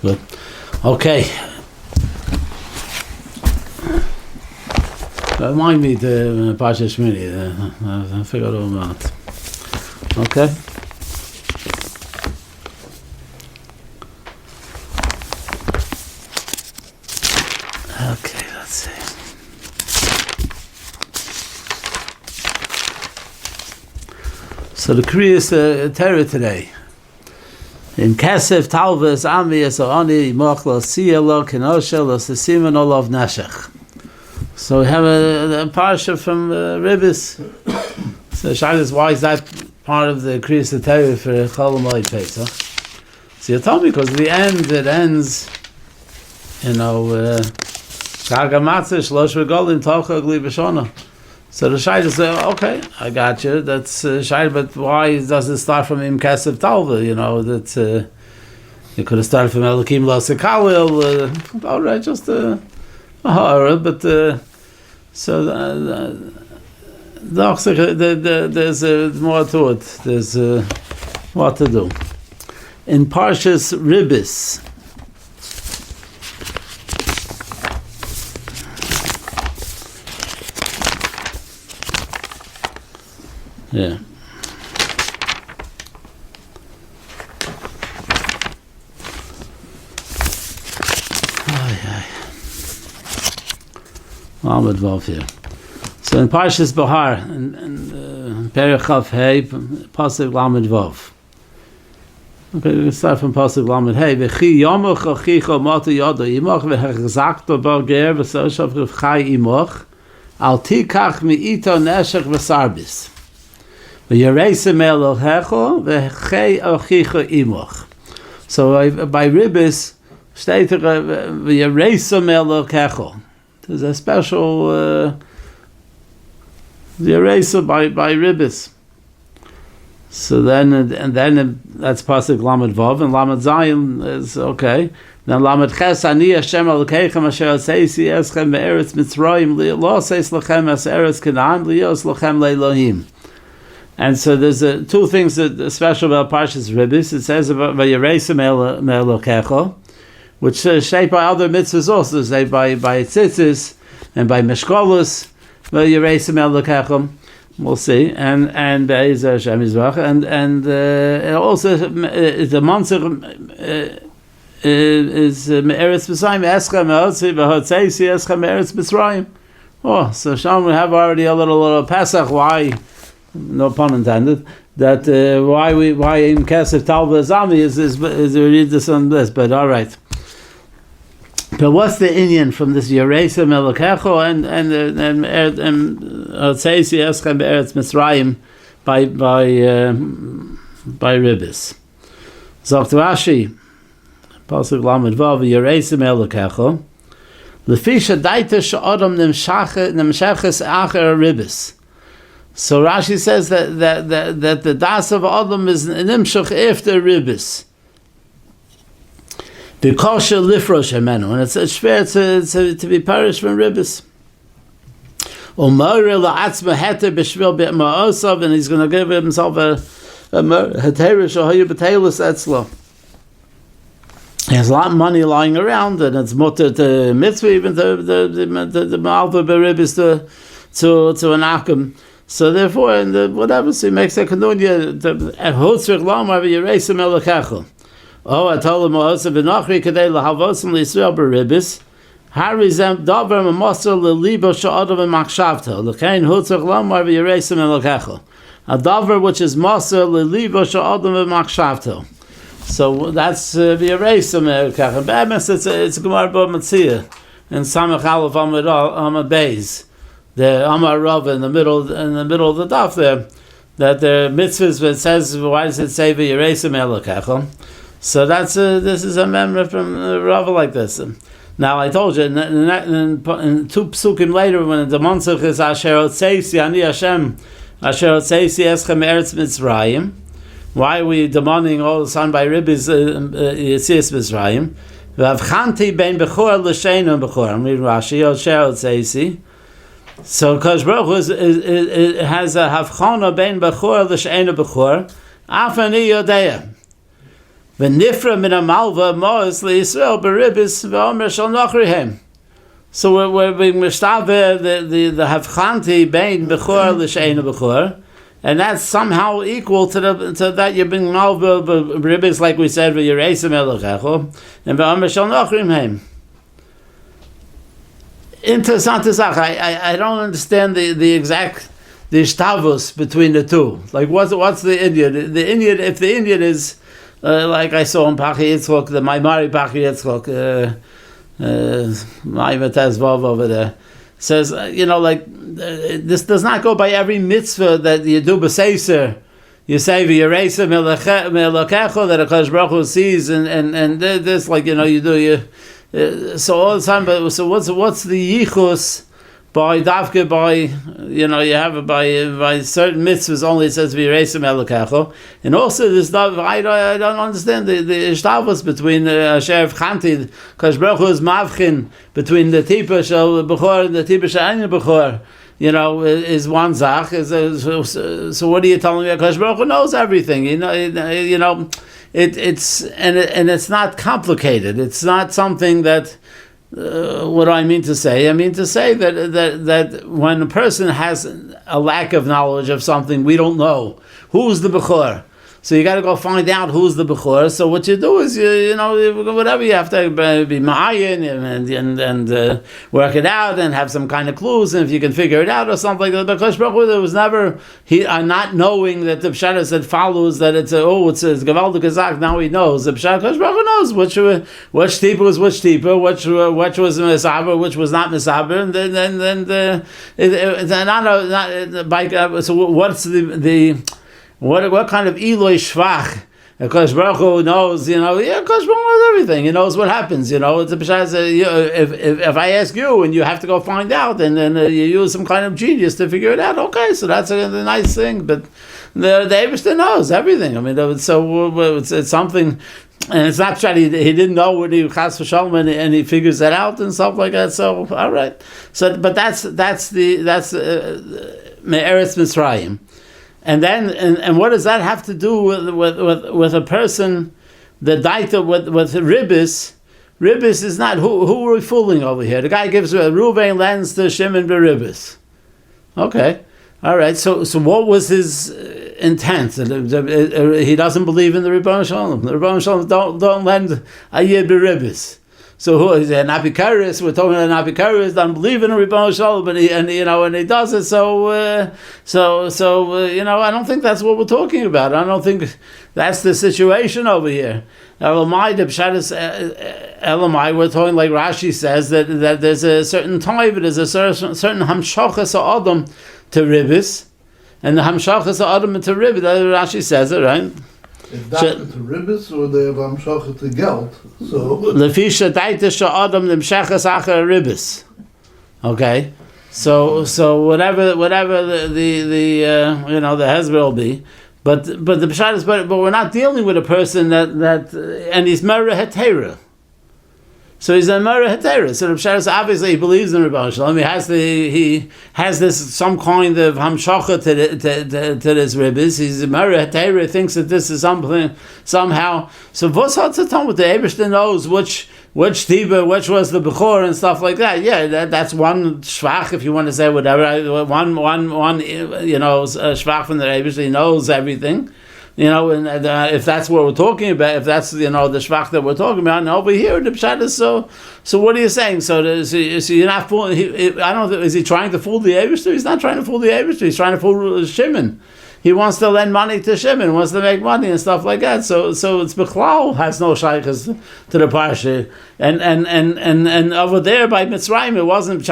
Good. Okay. Remind me to Pasha Shmini. I figured all out. Okay. Okay, let's see. So the Kriyas Torah today. In Kesef Talvas Ami so Ani Mochlo Sielo Kenoshel Sesiman Olav Nashach. So we have a parsha from Ribbis. So Shabbos, why is that part of the Kriyas Torah for Chol Hamoed Pesach? So you told me because at the end it ends, Chag HaMatzah Shlosh Regolim Tocha Gli B'Shona. So the Shabbos says, okay, I got you. That's Shabbos, but why does it start from Im Kesef Talva? That you could have started from Elokim Lo Sekalil. All right, just but so there's more to it. There's what to do. In Parshas Ribbis, yeah. Lamed Vav here. So in Parshas Bahar, in Perek Chav Hei, Pasuk Lamed Vav. Okay, we can start from Pasuk Lamed Hei. V'chi yomoch achicha mata yada imoch v'hechzakta bar-ger v'soshav revchai imoch al tikach mi'ito neshech v'sarbis v'yereisem elohecho v'chei achicha imoch. So by Ribbis, steht v'yereisem elohecho. There's a special the eraser by Ribbis. So then that's Pasuk Lamed Vav, and Lamed Zayin is okay. Then Lamed Ches Ani Hashem Elokeichem Asher Atzeisi Eschem Be'eretz Mitzrayim Lo Seis Lachem Es Eretz Canaan Lios Lachem Le'Elohim. And so there's two things that are special about Parshas Ribbis. It says about V'yereisem Elokecho, which shaped by other mitzvahs also, say by tzitzis and by meshkolos, v'yereisem elokechem. We'll see, and be'ezer Hashem Yisrach, and also the monster is me'eretz Mitzrayim eschem me'otzi v'hotzeisi eschem me'eretz Mitzrayim. Oh, so Sham we have already a little Pesach. Why? No pun intended. That why in Kesef Talva Zami is we read this on this, but all right. But what's the Inyan from this Yereisem Elokecho and Tzeisi Eschem Be'eretz Mitzrayim by Ribbis? Zogt Rashi, Pasuk Lamed Vav, Yereisem Elokecho, Lefisha Daita She'odam Nemsheches Acher Ribbis. So Rashi says that the das of Adam is Nimshach after Ribbis. The kosher lifrosh hemenu, and it's schwer to be perished from Ribbis. Umar la'atzma heter b'shvil b'ma'osav, and he's going to give himself a heter shahoyu b'teilus etzlo. He has a lot of money lying around, and it's mutter to mitzvah, even the malva b'Ribbis to an akum. So therefore, whatever, so he makes a kanunya hotzrich lamar v'yereisem elokecho. Oh, I told him also v'nachri kadei lahavosim l'Yisrael b'Ribbis harizem davar m'mosar l'libo she'adav v'machshavto l'kein hutzach lamar v'yereisem elokecho, a davar which is mosar l'libo she'adav v'machshavto. So that's v'yereisem elokecho. B'emes it's a Gemara b'Matzia in Samach Aleph Amud Beis, the Amar Rav in the middle of the daf there, that the mitzvahs, but it says, why does it say v'yereisem elokecho? So this is a memory from Rav like this. Now I told you in two psukim later, when the monsuch is Asher Otzeisi Ani Hashem Asher Otzeisi Eschem Eretz Mitzrayim. Why are we demanding all the time by Ribbis Yetzias Mitzrayim? V'avchanti bein bechor l'sheinu bechor. I'm reading Rashi Asher Otzeisi. So Kosh Baruch Hu has a havchana bein bechor l'sheinu bechor. Afani Yodeya. V'nifra min amalva mo'es liYisrael beribis v'omer shal nochrihem. So we're being mishtave the havchanti bein bechor l'sheinu bechor, and that's somehow equal to that you're being malva beribis, like we said, v'yiresim elochecho, and v'omer shal nochrihem. Interessante Sache. I don't understand the exact shtavus between the two. Like what's the Indian? The Indian, if the Indian is like I saw in Pachi Yitzchok, the Maimari Pachi Yitzchok, Maimataz Vav over there, says this does not go by every mitzvah that you do b'seiser. You say v'yireisa me'elakecho that HaKadosh Baruch Hu sees, and this you do. So all the time, but so what's the yichus by davke by you have it by certain mitzvahs only it says v'yiresim elokecho, and also this I don't understand the ishtavus between Asher Chanti because Baruch Hu is mavchin between the tipa shel bechor and the tipa shel anya bechor. Is one zach. So what are you telling me? Because Baruch Hu knows everything. It's not complicated. It's not something that. What do I mean to say? I mean to say that when a person has a lack of knowledge of something, we don't know who's the bechor. So you got to go find out who's the bechor. So what you do is whatever you have to be ma'ayin and work it out and have some kind of clues, and if you can figure it out or something like that. Because there was never not knowing that the pshat that follows that it's gavaldik azak. Now he knows the pshat. Because Baruch Hu knows which tipa was which tipa, which was misaber, which was not misaber, and then so what's the what kind of Eloi Shvach? Because Baruch Hu knows, because Baruch Hu knows everything. He knows what happens. It's a b'shas. If I ask you and you have to go find out, and then you use some kind of genius to figure it out. Okay, so that's a nice thing. But the Eibishter knows everything. I mean, so it's something. And it's not that he didn't know when he chas v'shalom and he figures that out and stuff like that. So all right. So but that's Me'eretz Mitzrayim. And then, and what does that have to do with a person? The daita with ribis. Ribis is not who are we fooling over here? The guy gives Reuven lends to Shimon beribis. Okay, all right. So what was his intent? He doesn't believe in the Ribbono Shel Olam. The Ribbono Shel Olam don't lend a yid beribis. So who is an apikaris? We're talking about an apikaris. Doesn't believe in a Ribbono Shel Olam, but and he does it. So I don't think that's what we're talking about. I don't think that's the situation over here. Elamai, the pshat is Elamai. We're talking like Rashi says that there's a certain time, there's a certain hamshachas adam to ribis, and the hamshachas adam to ribis. Rashi says it, right? Is that to ribbis or they have amshachet to geld? So lefisha daitish adam lemshachas acher ribis. Okay, so whatever the hezbollah will be, but the pshat is but we're not dealing with a person that and he's mera hetera. So he's a mera hetera. So the pshat is obviously he believes in Ribbono Shel Olam. He has this some kind of hamshacha to this ribbis. He's a mera hetera. Thinks that this is something somehow. So what's hot to tell with the Eibishter knows which tiba, which was the bechor and stuff like that. Yeah, that's one shvach if you want to say whatever. One shvach from the Eibishter. He knows everything. And if that's what we're talking about, if that's the shvach that we're talking about, and over here the pshat is so. What are you saying? So you're not fooling. I don't. Is he trying to fool the Eibishter? He's not trying to fool the Eibishter. He's trying to fool Shimon. He wants to lend money to Shimon, wants to make money and stuff like that. So it's Bechlal has no shaykhs to the parsha, and over there by Mitzrayim it wasn't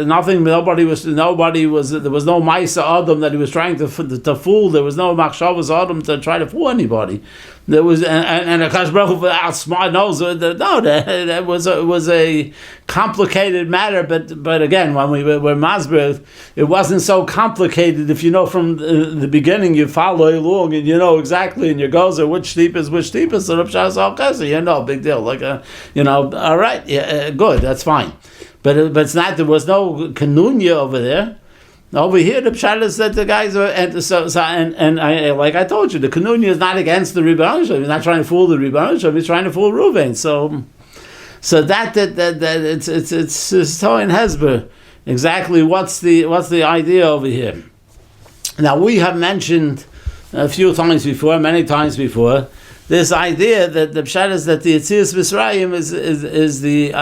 nothing. Nobody was. There was no Maisa Adam that he was trying to fool. There was no Machshavas Adam to try to fool anybody. There was and Akash Baruch Hu outsmart knows that was a complicated matter. But again, when we were masber, it wasn't so complicated. If you know from the beginning, you follow along and you know exactly, and your goals are which steep is which steep is. So big deal. All right, yeah, good, that's fine. But it's not. There was no kanunya over there. Over here, the pshat is that the guys are, and I, like I told you, the Kanuni is not against the Rebbeinu Shalom. He's not trying to fool the Rebbeinu Shalom. He's trying to fool Reuven. So that it's telling Hezber exactly what's the idea over here. Now we have mentioned a few times before, many times before, this idea that the pshat is that the Yetzias Mitzrayim is the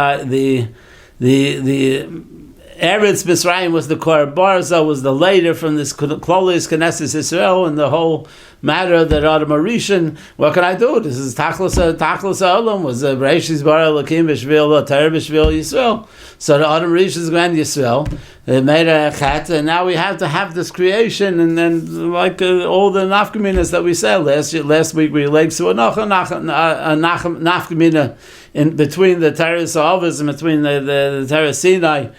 Eretz Mitzrayim was the Kor Barza, was the later from this Klolis Knesset Yisrael, and the whole matter that Adam Arishan. What can I do? This is Tachlis Olam, was Bereishis Bara Elokim B'Shvil Torah B'Shvil Yisrael. So the Adam Arishan is Grand Yisrael. They made a chet, and now we have to have this creation, and then like all the nafkaminas that we said last week, we relate to a nafkamina in between the Teres Avos and between the Teres Sinai.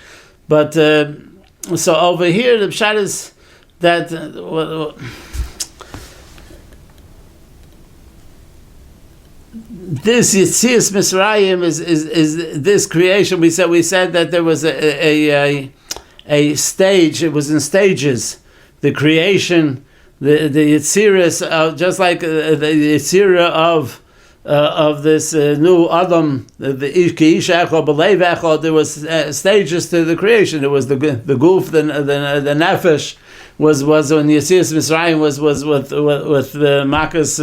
But so over here, the pshat is that this Yetzias Mitzrayim is this creation. We said that there was a stage. It was in stages. The creation, the Yetziras, just like the Yetzira of this new Adam, the Ish Echad, B'Leiv Echad, there was stages to the creation. There was the Guf, the Nefesh was when Yetzias Mitzrayim was with the Makas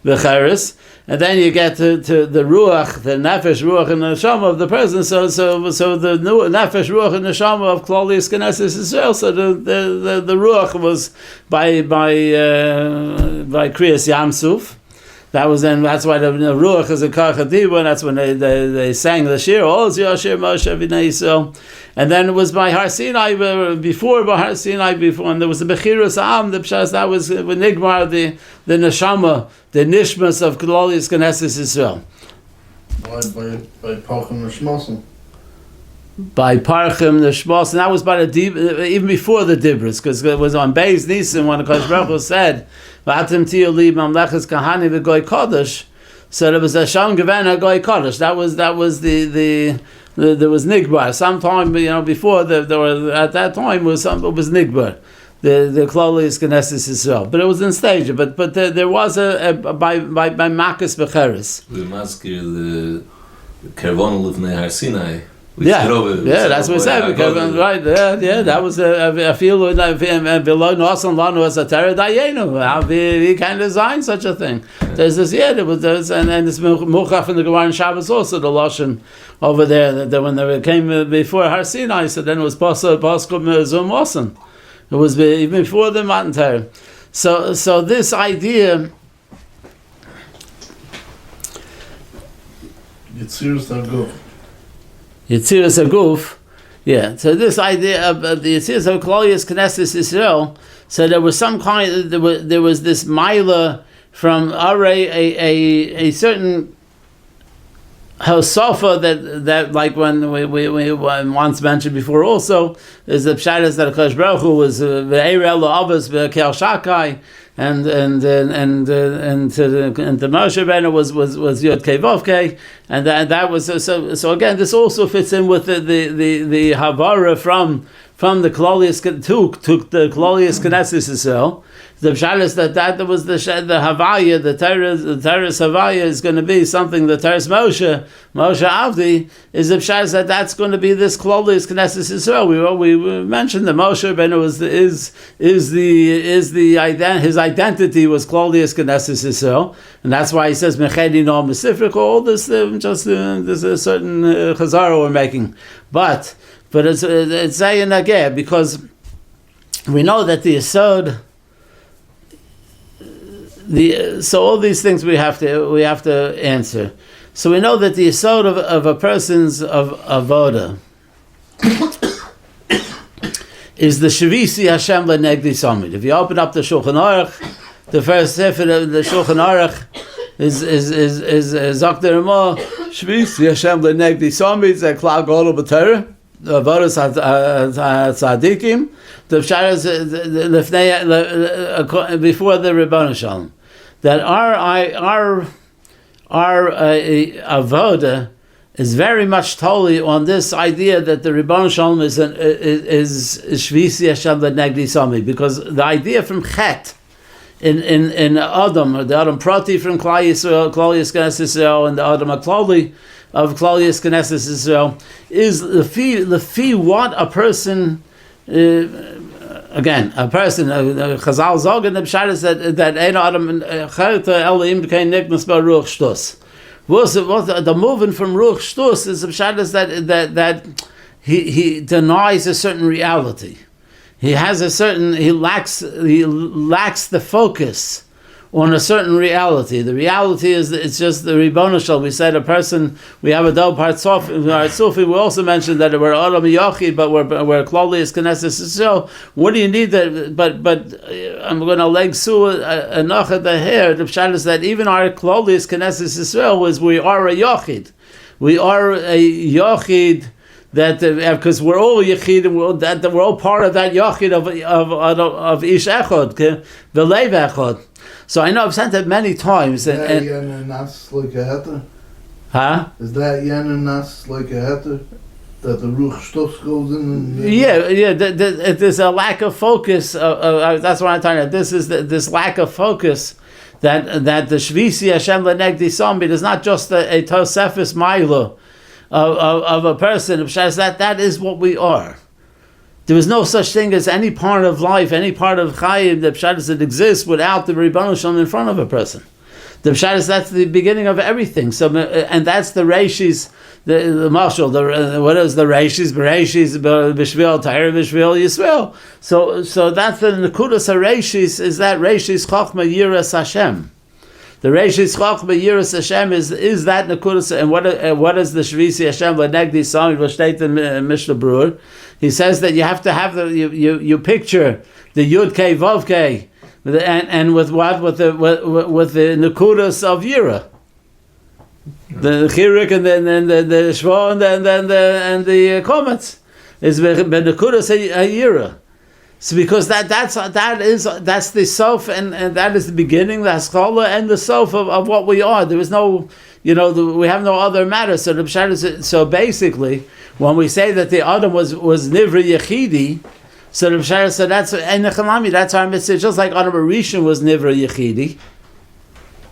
V'Cheres, and then you get to the Ruach, the Nefesh, Ruach, and the Neshama of the person. So the new Nefesh, Ruach, and Neshama of Klolius Knesset Yisrael. So the Ruach was by Kriyas Yamsuf. That's why the Ruach is a Karchadiba, and that's when they sang the Shiur, Oz Yashir Moshe V'nei Yisrael. And then it was by Har Sinai, before Har Sinai, and there was the Bechiras Am, the Pshas, that was when Nigmar, the Neshama, the Nishmas of Klolius Knesset Yisrael. By Parchim Neshmasim. By Parchim Neshmasim, and that was by even before the Dibras, because it was on Beis Nisan when the Kodesh Baruch Hu said, V'atem tiyu li mamlechas kahani v'goy kodesh. So there was a Shalom Gevena Goy Kodesh. That was there was Nigbar. Sometime before there were, at that time it was Nigbar. The Klolius Knesset Yisrael, but it was in stage. But there was a by Makas Becheres. We maskir the Kervon Lifnei Har Sinai. Yeah, that's what we said. Right, that was a feel below Nosan Lanu as a Torah Dayenu. How we can design such a thing. There's this, there was and it's Muchaf in the Gemara and Shabbos also the Lashon over there that when they came before Har Sinai, so then it was Pasuk Zum Osan. It was even before the Matan Torah. So this idea. Yetziras Aguf. Yetziras Aguf, yeah. So this idea of the Yetziras of Klolius Knesset Yisrael, so there was some kind. There was this Maila from a certain Hosofa that like when we once mentioned before also is the pshat that Kodesh Baruch Hu was ve'erel la'avos ve'kel shakai and the Moshe Rabbeinu was Yod Kei Vav Kei, and that was so again this also fits in with the Havara from the Klolius to the Klolius Knesset Yisrael. The pshat is that was the Havaya, the Teres Havaya is going to be something. The Teres Moshe Avdi is the pshat is that's going to be this Klolius Knesset Yisrael. We mentioned that Moshe Rabbeinu his identity was Klolius Knesset Yisrael, and that's why he says Mechedi No Mesifrik. All this there's a certain chazara we're making, but it's saying again because we know that the Yesod. So all these things we have to answer. So we know that the yesod of a person's avoda is the Shavisi Hashem Lenegdi Samid. If you open up the Shulchan Aruch, the first sefer of the Shulchan Aruch is Zakter Ramah Shavisi Hashem Lenegdi Samid. It's a klal gadol b'Torah. Avodas tzadikim. The pshat is before the Rebbeinu Shalom that our avoda is very much totally on this idea that the Ribbon Shalom is Shvisi Hashem Lenegdi Sami, because the idea from Chet in Adam, or the Adam Prati from Klal Yisrael, Klal Yisrael, and the Adam HaKlali of Klal Yisrael is the fee what a person. Again, a person, Chazal Zog and the Pshat is that Ein Adam Chayta Elohim became Nikmas by Ruach Shtus. What the movement from Ruach Shtus is the Pshat is that he denies a certain reality. He lacks the focus on a certain reality. The reality is that it's just the Ribono Shel. We said a person, we have a double part Sufi. We also mentioned that we're Adam Yochid, but we're Klali is Knesset Yisrael. What do you need that? But I'm going to leg su a nachad the hair. The pshat is that even our Klali is Knesset Yisrael is we are a Yochid. We are a Yochid. That because we're all Yechid and we're all part of that Yachid of Ish Echad, V'leiv Echad. So I know I've said that many times. Is that yen and nas like a heter? Huh? Is that yen and nas like a heter? That the Ruach Shtus goes in? There's a lack of focus. That's what I'm talking about. This is this lack of focus. That the Shvisi Hashem Lenegdi Sami is not just a Tosefis Ma'ila of a person. That is what we are. There is no such thing as any part of life, any part of Chayim, the Pshat is that exists without the Ribono Shalom in front of a person. The Pshat is that's the beginning of everything. So, and that's the Reishis, the Mashal, what is the Reishis? Bereishis, B'Shvil, Ta'ir, B'Shvil, Yisrael. So that's the Nekudas HaReishis, is that Reishis Chochma Yiras Hashem. The Reishis Chochma Yiras Hashem is that Nekudas, and what is the Shvisi Hashem Lenegdi Sami V'Shteit in Mishnah Brur? He says that you have to have you picture the Yud Kei Vav Kei, and with what with the Nekudas of Yira, the Chirik and then the Shvo and the Komets is Nekudas Yira. So because that's the sof and that is the beginning, the Haskalah and the sof of what we are. There is no, we have no other matter. So the Pshat is, so basically, when we say that the Adam was Nivra Yechidi, so the Pshat is, so that's Nechalami, that's our mitzvah. Just like Adam Arishan was Nivra Yechidi,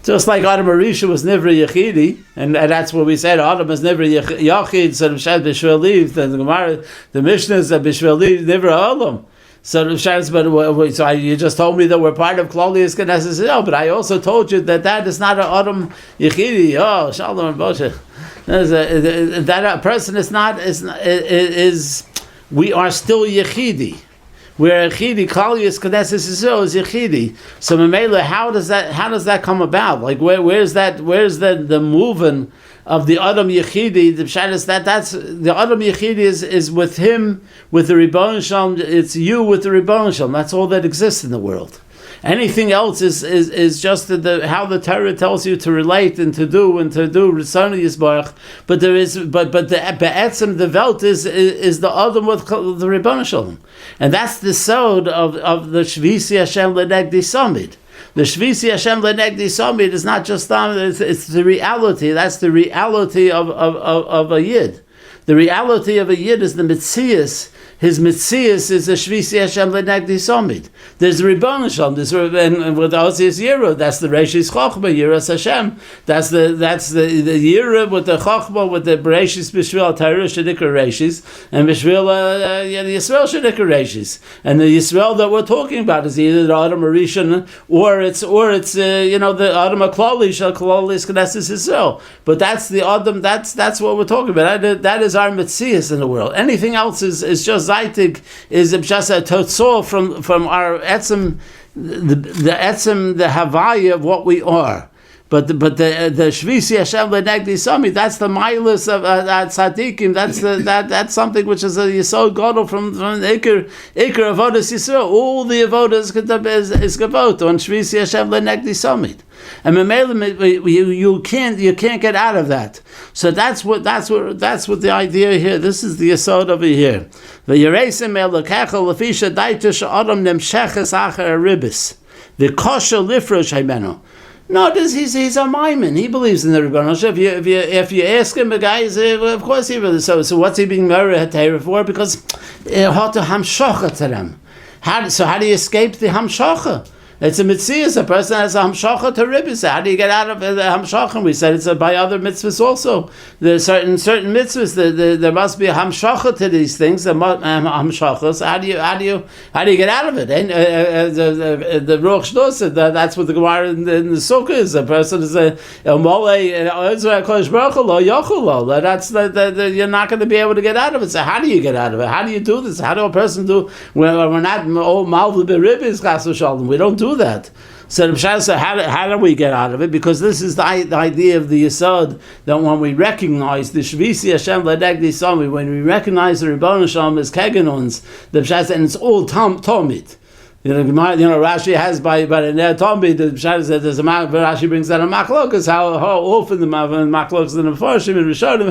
just like Adam Arishan was Nivra Yechidi, and that's what we said. Adam is Nivra Yechid. So the Pshat B'Shvel Liv, the Gemara, the Mishnah is that B'Shvel Liv Nivra Olam. So the Pshat, but you just told me that we're part of Klal Yisrael, but I also told you that is not an Adam Yechidi. Oh, Shalom and Moshe. That a person is not is we are still Yechidi. We're Yechidi. Klal Yisrael is Yechidi. So Mamela, how does that come about? Like where's the moving of the Adam Yechidi? The Pshat is that's the Adam Yechidi is with him, with the Ribono Shalom. It's you with the Ribono Shalom. That's all that exists in the world. Anything else is just how the Torah tells you to relate and to do Ritzon Yisbarach. But the Be'etzim, the Welt is the Adam with the Ribono Shalom, and that's the sod of the Shvisi Hashem Lenegdi Samid. The Shvisi Hashem Lenegdi Samid is not just it's the reality. That's the reality of a Yid. The reality of a Yid is the Metzias. His Metzias is a Shvisi Hashem Lenegdi Samid. There's the Ribono Shalom. And with Osias Yira, that's the Reishis Chochma Yiras Hashem. That's the Yira with the Chochma with the Bereishis B'Shvil Torah Shedikar Reishis and B'Shvil Yisrael Shedikar Reishis. And the Yisrael that we're talking about is either the Adam Arishan or it's the Adam HaKlali Shal Klali Knesset Yisrael. But that's the Adam. That's what we're talking about. That is our Metzias in the world. Anything else is just Zaitig, is just a totzor from our etzem, the etzem, the Havaya of what we are. But the Shvisi Hashem Lenegdi Sami, that's the Milas of Tzadikim. That's something which is a Yisod Gadol from Iker Avodas Yisrael. All the Avodas is Gavot on Shvisi Hashem Lenegdi Sami. And you can't get out of that. So that's what the idea here. This is the Yisod over here. The Yeresim Elokecha Lefisha Daita Sha'adam Nemsheches Acher Aribis. The Kosher Lifrosh Haimeno. No, he's a Maimon. He believes in the Rebbeinu Shalom. If you ask him, the guy is of course he believes. So what's he being married for? Because how to hamshacha to them. How do you escape the hamshacha? It's a mitzvah. A person has a hamshacha to ribbis. How do you get out of the hamshacha? We said it's by other mitzvahs also. There's certain mitzvahs. There must be a hamshacha to these things. The hamshachas. How do you get out of it? The Ruach Shlomo said that's what the Gemara in the Sukkah is. A person is a molei. That's you're not going to be able to get out of it. So how do you get out of it? How do you do this? How do a person do? We're not all malva beribis chas v'shalom. We don't do that. So the Pshat said, how do we get out of it? Because this is the idea of the Yesod, that when we recognize the Shvisi Hashem Ladegdi Sami, when we recognize the Rebbeinu Shalom as Keganons, the Pshat said, and it's all Tomit. Rashi has by the Ner Tomid, the Pshat said, there's a Rashi brings that a Machlokes, how often the Machlokes and the Farshim and Rishonim,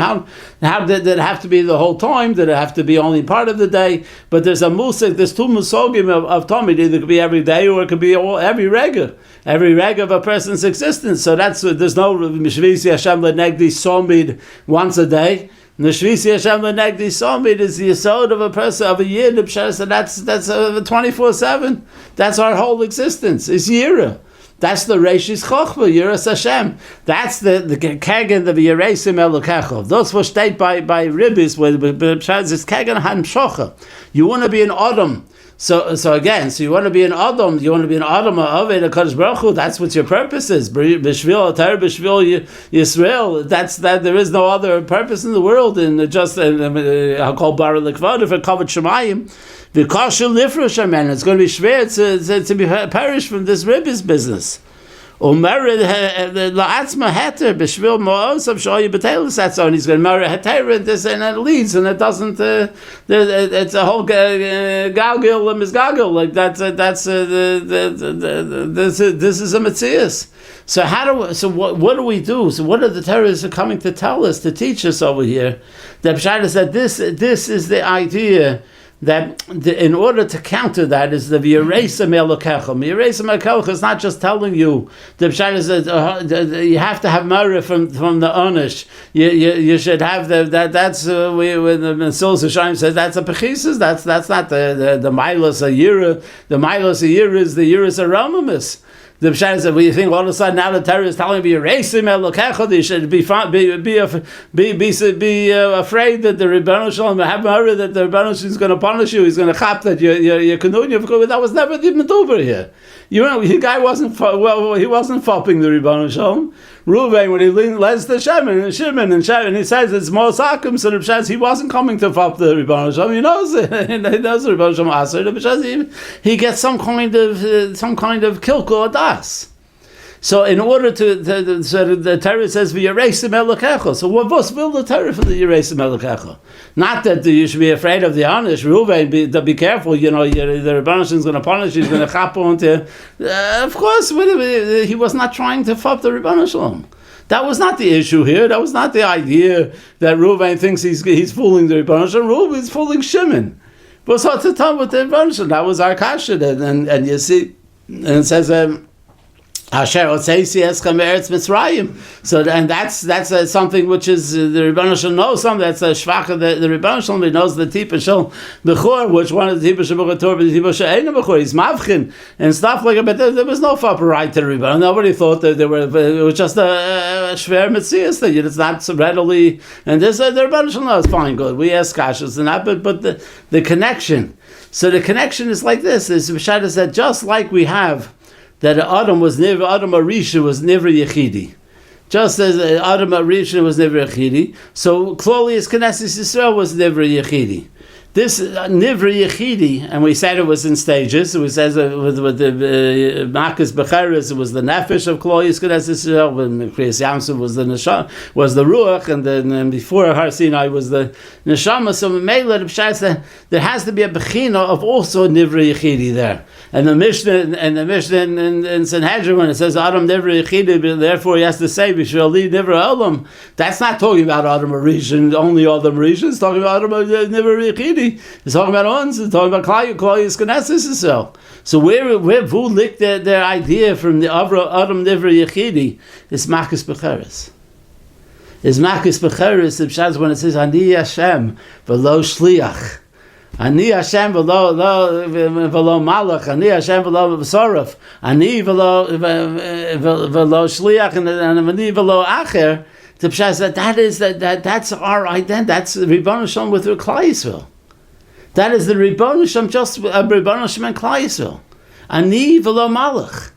how did it have to be the whole time? Did it have to be only part of the day? But there's a Musik, there's two Musogim of Tomid, either it could be every day or it could be every rega of a person's existence. So there's no Mishvisi Hashem Lenegdi Somid once a day. The Shvisi Hashem Lenegdi Somid is the yesod of a person, of a yid. So that's 24/7. That's our whole existence. It's Yira. That's the Reishis Chochma, Yiras Hashem. That's the Kagan of Yeresim Elokecha. Those were stated by Ribbis, where it's Kagan Hamshocha. You want to be an Adam. So you want to be an Adam. You want to be an Adam of it. Kadosh Baruch Hu. That's what your purpose is. B'shvil Atar, B'shvil Yisrael. That's that. There is no other purpose in the world. And just I'll call Bara Lekvod for Kavod Shemayim. V'kashel Lifrush Amen. It's going to be schwer to be perished from this ribbis business. Umered la'atzma heter b'shvil mo'osav shoyi b'teilus. That's on. He's going to marry heter this and it leads and it doesn't. It's a whole galgil and misgalgil like that's this is a metzius. So what do we do? So what are the terrorists are coming to tell us, to teach us over here? The Pshat said this is the idea. That in order to counter that is the V'yeresa Me'elokecha. V'yeresa Me'elokecha is not just telling you. The Pshat is that you have to have Mara from the Onish. You should have that's when the Mesil Hashem says that's a Pechisus. That's not the Milos Ayira. The Milos Ayira is the Yiras Aromamis. The Pshat is that we think all of a sudden now the Torah is telling you V'yeresa Me'elokecha. You should be afraid that the Rebbeinu Shalom have Mara, that the Rebbeinu Shalom is going to punish you. He's going to chap that you're Kanunya. That was never the Meduber here. The guy wasn't fopping the Rebbeinu Shalom. Reuven, when he lends to Shimon, and he says it's more sakim, so the Pshat he wasn't coming to fop the Rebbeinu Shalom. He knows it. He knows the Rebbeinu Shalom aser. The Pshat he gets some kind of kilkul adas. So in order so the Torah says v'yeresim elokecha. So what will the Torah for the yeresim elokecha? Not that you should be afraid of the honest. Reuven, be careful. The Rebbeinu Shalom is going to punish you. He's going to chap onto. Of course, he was not trying to fuck the Rebbeinu Shalom. That was not the issue here. That was not the idea that Reuven thinks he's fooling the Rebbeinu Shalom. Reuven's fooling Shimon. But what's the time with the Rebbeinu Shalom? That was our kasha, and you see, and it says. Asher Otzeisi Eschem Eretz Mitzrayim. So and that's something which is the Rebbeinu Shalom knows something. That's a shvacha. The Rebbeinu Shalom knows the tipa shel bechor, which one is the tipa shel bechor, but the tipa shel ein bechor. He's mavchin and stuff like that. But there was no proper right to the Rebbeinu. Nobody thought that there were. It was just a shver mitzias that it's not so readily. And this the Rebbeinu Shalom knows fine, good. We ask kashas and that, but the connection. So the connection is like this. Is Pshat is that just like we have. That Adam Arisha was never Yechidi. Just as Adam Arisha was never Yechidi, so Claudius Knesset Yisrael was never Yechidi. This Nivra Yechidi, and we said it was in stages. It was as with the Makas Becheres, it was the Nefesh of Claudius Knesset Yisrael. When Kriyas Yamsuf was the Ruach, and then before Har Sinai was the Neshama. So Mela the Pshat that there has to be a Bechina of also Nivra Yechidi there. And the Mishnah in Sanhedrin, when it says Adam Nivra Yechidi, therefore he has to say B'Shvili Nivra Olam. That's not talking about Adam Arishan, only Adam Arishan. It's talking about Adam Nivra Yechidi. Yechidi. It's talking about uns. It's talking about Klal Knesses Yisrael. So where Vu licked their idea from the Adam Nivra Yechidi is Makis Becheres. Is Makis Becheres, it says when it says Ani Hashem v'lo Shliach. Ani Hashem v'lo Malach. Ani Hashem v'lo V'soraf. Ani v'lo Shliach and Ani v'lo Acher. The Pshat that's our identity. That's the Ribbon Hashem with Klal Yisrael. That is the Ribbon Hashem, just Ribbon Hashem and Klal Yisrael. Ani v'lo Malach.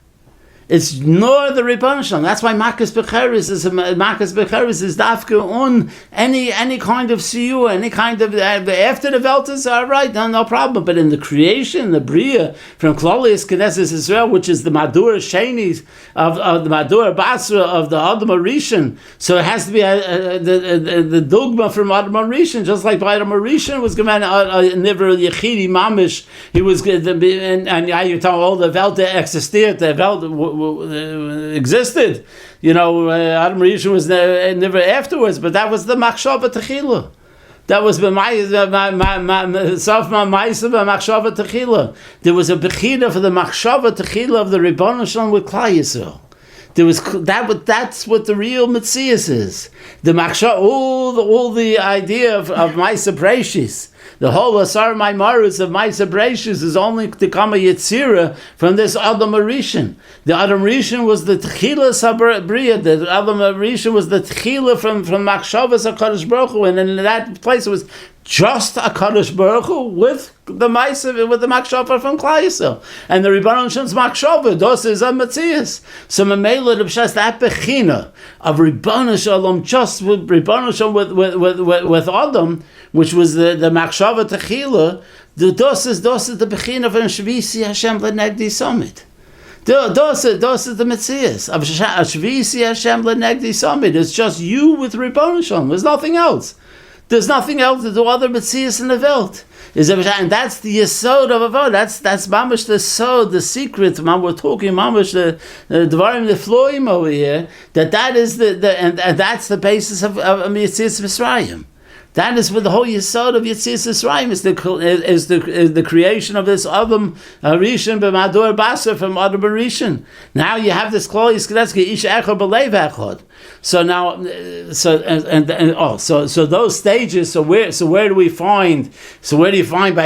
It's nor the Ribbon Hashem. That's why Makis Becheres is dafka on any kind of Shiur, any kind of after the Welt is all right, no problem. But in the creation, the Bria from Klal Knesses Israel, which is the Madur Sheni of the Madur Basra of the Adam Rishon, so it has to be the dogma from Adam Rishon, just like by Adam Rishon was given Nivra Yechidi Mamish. He was and you tell all the Welt existed, the Welt existed, Adam Rishon was never afterwards, but that was the Machshava Techila. That was Machshava Techila. There was a Bechina for the Machshava Techila of the Ribbon Shalom with Klal Yisrael. There was that's what the real Metzias is. The Machshava, all the idea of Maisa Breshis. The whole Asar Maimarus of Maisa Breshis is only to come a Yetzira from this Adam Rishon. The Adam Rishon was the Tchila Sabriya. The Adam Rishon was the Tchila from Machshavas HaKadosh Baruch Hu, and in that place it was just HaKadosh Baruch Hu with the Maisa, with the Machshava from Klal Yisrael. And the Rebbeinu Shem's Machshava, those is a Metzias. So Mamela the B'shas, that Bechina of Rebbeinu Shalom, just with Rebbeinu Shalom with Adam, which was the Machshava Techila, those is the Bechina of Shvisi Hashem L'Negdi Summit. Those is the Metzias of Shvisi Hashem L'Negdi Summit. It's just you with Rebbeinu Shalom. There's nothing else. There's nothing else to do other Metzias in the Welt. And that's the Yesod of Avodah. That's mamash the Sod, the secret. We're talking mamash the Dvarim the Floim over here. That is and that's the basis of Yetzias Mitzrayim. That is what the whole Yesod of Yetzias Mitzrayim is the creation of this Adam Rishon b'Madur Basar from Adam Rishon. Now you have this Klal Yisrael Ish Echad B'Leiv Echad. So now, so those stages. So where do you find by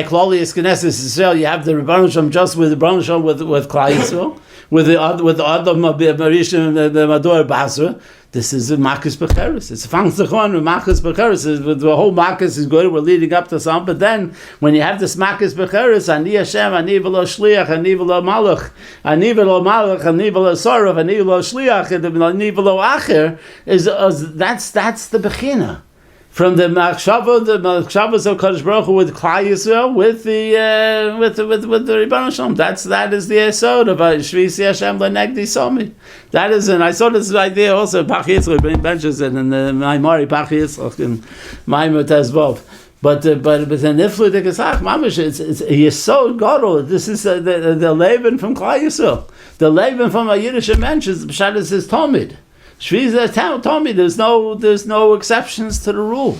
Klal Knesses Israel? You have the Rebbeinu Shalom just with the Rebbeinu Shalom with Klal Yisrael, with the Adam Rishon the Madur Basra. This is a Makis Becheres. It's a Fangzachon with Makis Becheres. The whole Makis is good. We're leading up to some. But then, when you have this Makis Becheres, Ani Hashem, Ani v'lo Shliach, Ani v'lo Malach, Ani v'lo Malach, Ani v'lo Sorav, Ani v'lo Shliach, Ani v'lo Acher, that's the Bechina. From the Machshavas of Kadosh Baruch Hu with Klal Yisrael, with the Rebbeinu Shalom. That is the Yesod of Shvisi Hashem L'Negdi Somi. That is, and I saw this idea also. Pach Yitzchak mentions it in the Maimari Pach Yitzchak in Maimar Tezvov. But the Niflu de Kesach Mamish, it's Yesod Gadol. This is the Leben from Klal Yisrael. The Leben from a Yiddish mentions the Pshat is his Talmud. Shviza told me there's no exceptions to the rule.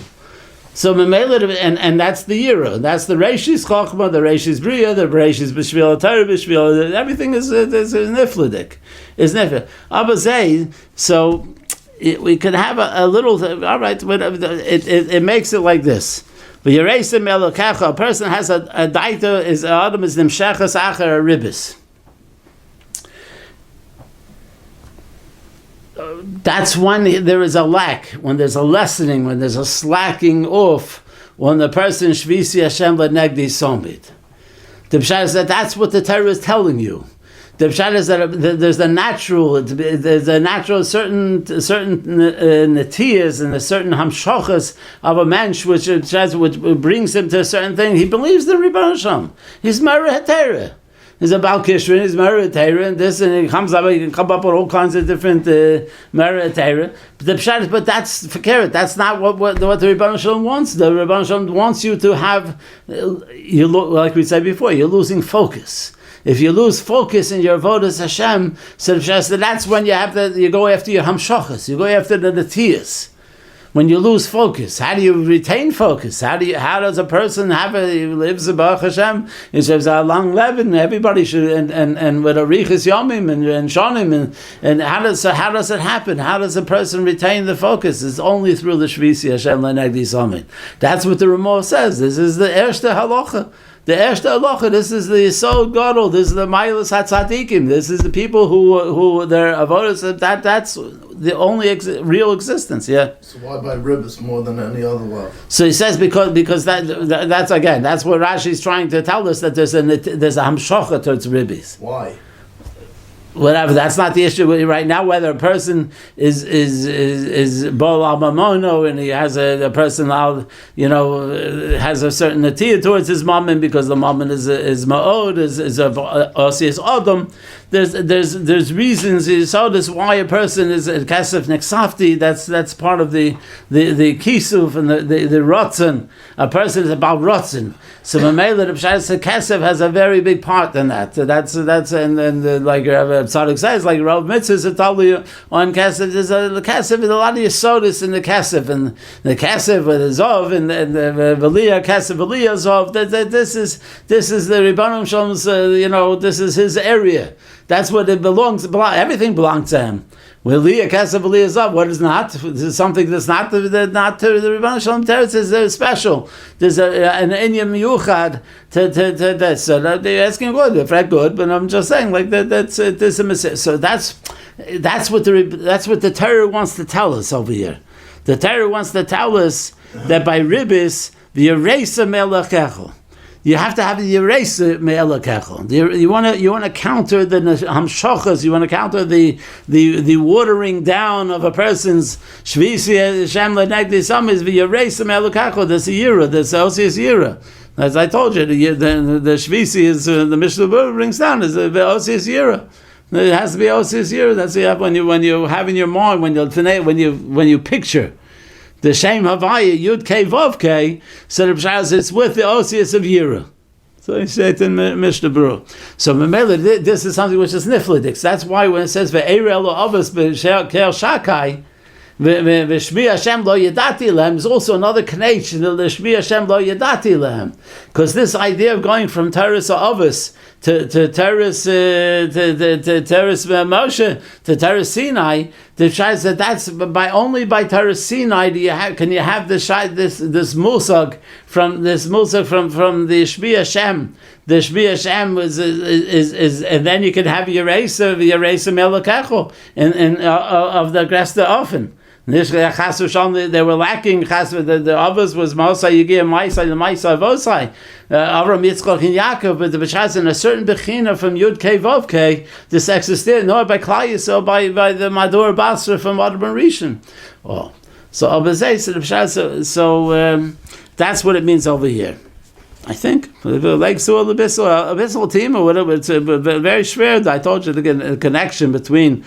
So and that's the Yira. That's the Reishis Chachma, the Reishis Bria, the Reishis B'Shvil Torah B'Shvil. Everything is niflidik. Is niflidik. Abazay. So we could have a little. All right, but it makes it like this. But Yereisim Elokecha. A person has a daita. Is Adam is nimshachas acher ribis. That's when there is a lack, when there's a lessening, when there's a slacking off, when the person Shvisi Hashem L'Negdi Somit. The Pshat is that's what the Torah is telling you. The Pshat is that there's a natural certain netiyas and a certain hamshachas of a mensch which brings him to a certain thing. He believes the Rebbeinu Shalom. He's Merah HaTorah. He's a Baal Kishrin, he's Merah Torah, and this, and he comes up, he can come up with all kinds of different Merah Torah. But the Pshat is, but that's forget it. That's not what the Rebbeinu Shalom wants. The Rebbeinu Shalom wants you to have, like we said before, you're losing focus. If you lose focus in your avodas Hashem, so that's when you go after your hamshachas, you go after the netiyas. when you lose focus? How do you retain focus? How does a person he lives in Baruch Hashem? He says a long living. Everybody should and with a riches yomim and shonim and how does it happen? How does a person retain the focus? It's only through the Shvisi Hashem Lenegdi Samin. That's what the Ramah says. This is the erste halacha. The Erste Halacha, this is the Yisod Gadol, this is the Mailas HaTzadikim, this is the people who their avodas, that's the only real existence, yeah. So why by ribbis more than any other way? So he says because that's again, that's what Rashi's trying to tell us, that there's a hamshocha towards ribbis. Why? Whatever, that's not the issue right now. Whether a person is bol al mamono and he has a person has a certain atiyah towards his mammon because the mammon is ma'od is osius adam. There's reasons. So this why a person is a kasef neksafti. That's part of the kisuf and the rotzen. A person is about rotzen. So Mamela the Pshas kasef has a very big part in that. That's and like Rav Tzadok says, like Rav Mitzvah tell you on kasef. There's a kasef with a lot of yesodis in the kasef, and the kasef with the zov and the veliyah kasef veliyah zov. This is the Rebbeinu Shalom's. This is his area. That's what it belongs. Everything belongs to him. Veliyah kasef veliyah zov. What is not? This is something that's not to the Rebbeinu Shalom teretz is special. There's an inyam yuchad to this. So they're asking good, but I'm just saying like that. That's a mistake. So that's what the Torah wants to tell us over here. The Torah wants to tell us that by ribbis the yeresa me'elakecho. You have to have the yeresa me'elakecho. You want to counter the hamshochas. You want to counter the watering down of a person's shvisi Hashem lenegdi samis the yeresa me'elakecho. There's a yira. There's osius yira. As I told you, the shvisi is the Mishnah brings down is the osius yira. It has to be osius yira. That's what you have when you have in your mind when you picture the Shem Havaya Yud Kei Vav Kei. So the Pshas it's with the osius of yira. So he said in Mishnah Berurah. So Mamela, this is something which is niflidik. That's why when it says ve'eirel avos b'kel shakai. V'shmi Hashem lo yadati lehem is also another connection to the Shmi Hashem lo yadati lehem, because this idea of going from Teres Avos to Teres Moshe to Teres Sinai, the Shai said that's only by Teres Sinai can you have this musag from the Shmi Hashem. The Shmi Hashem is and then you can have Yeresa Melakecho and of the Gresta often. They were lacking. The others was Mosai Yigiyah Maisai, the Maisai Vosai, Avram Yitzchak and Yaakov, but the B'shas in a certain Bechina from Yud Kei Vav Kei, this existed nor by Klai Yisrael by the Madur Basra from Adam Rishon. Oh, so Abazay said the B'shas. So that's what it means over here. I think like so the Bissel team or whatever. It's very schwer. I told you the connection between.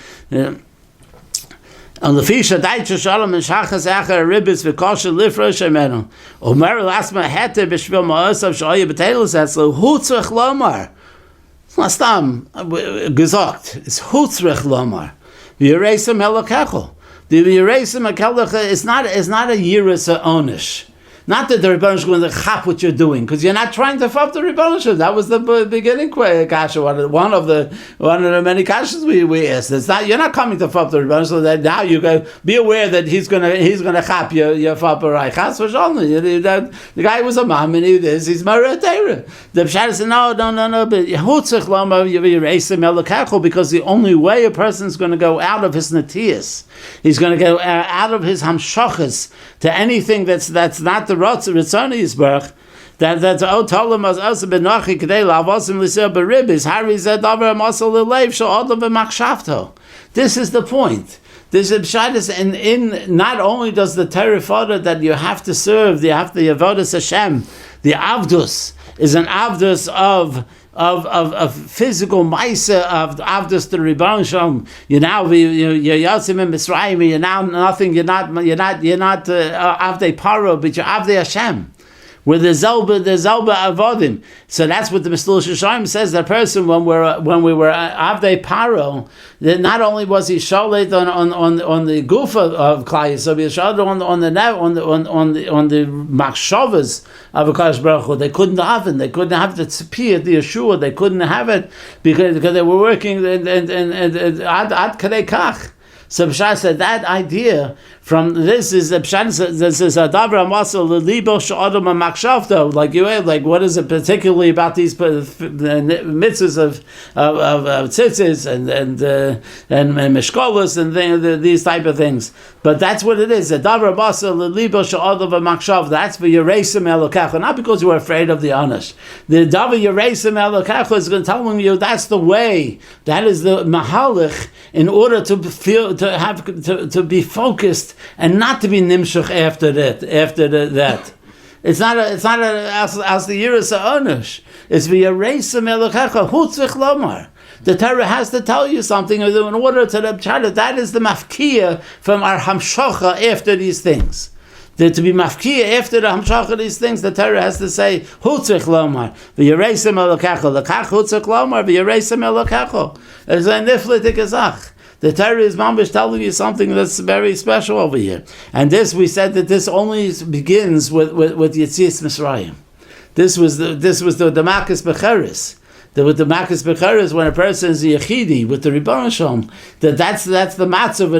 On the fisha daitche shalom and shachas acher ribbis v'kosher lifra shemenu. Omer lasma heter b'shvil ma'osav shoye b'teilus etzlo hutzrich lomar. It's not stam gesagt. It's hutzrich lomar. V'yeresim helakecho. The v'yeresim helakecho is not a yiras onish. Not that the Rebbeinu is going to chap what you're doing, because you're not trying to fuck the Rebbeinu. That was the beginning kasha. One of the many kashas we asked. It's not you're not coming to fuck the Rebbeinu. So that now you go be aware that he's gonna chap your fuck chas v'shalom. The guy was a mom and he's married Torah. The pshat said no. But hutzich lama yireisim elakacho, because the only way a person is going to go out of his natias, he's going to go out of his hamshachas to anything that's not the Ritzoni Yisbarach, that's Otolam as Asa Benachi Kedei Lavosim Lisir Beribis Harry said Davar Masal Lev Shal Adam B'Machshavto. This is the point. This is Pshadis, and in not only does the Torah further that you have to serve, you have the Avodas Hashem. The Avdus is an Avdus of physical ma'isa of avdus to Rebbeinu Shalom. You're Yotzim in Mitzrayim. You're now nothing. You're not avdei paro, but you're avdei Hashem. with the Zelba Avodim. So that's what the Meslush Shayim says. That person, when we were Avdei Paro, that not only was he shalit on the gufa of Klai, so he shalit on the machshavas of Akash Baruch Hu. They couldn't have it. They couldn't have the tzipiyah, the Yeshua. They couldn't have it because they were working ad kadei kach. So Pshat said that idea from this is Pshat. This is a davar amasal libo she'adam ha'machshavto. Like what is it particularly about these mitzvahs of tzitzis and mishkolos and these type of things? But that's what it is. A davar amasal libo she'adam ha'machshav. That's for Yereisim Elokecha, not because you were afraid of the Anish. The davar Yereisim Elokecha is going to tell you that's the way. That is the mahalach in order to feel. To be focused and not to be nimshach after that. It's not as the Yiras Ha'onush. It's v'yareisem elokecha hu tzrich lomar. The Torah has to tell you something in order to the pshat. That is the mafkiya from our hamshocha after these things. To be mafkiya after the hamshocha of these things, the Torah has to say hu tzrich lomar v'yareisem elokecha lekach hu tzrich lomar v'yareisem elokecha. It's a niflitik azach. The Torah is mamish telling you something that's very special over here. And this, we said that this only begins with Yetzias Mitzrayim. This was the Makas Becheres. With the Makas Becheres, when a person is a Yechidi, with the Rebbeinu Shalom, that's the matzah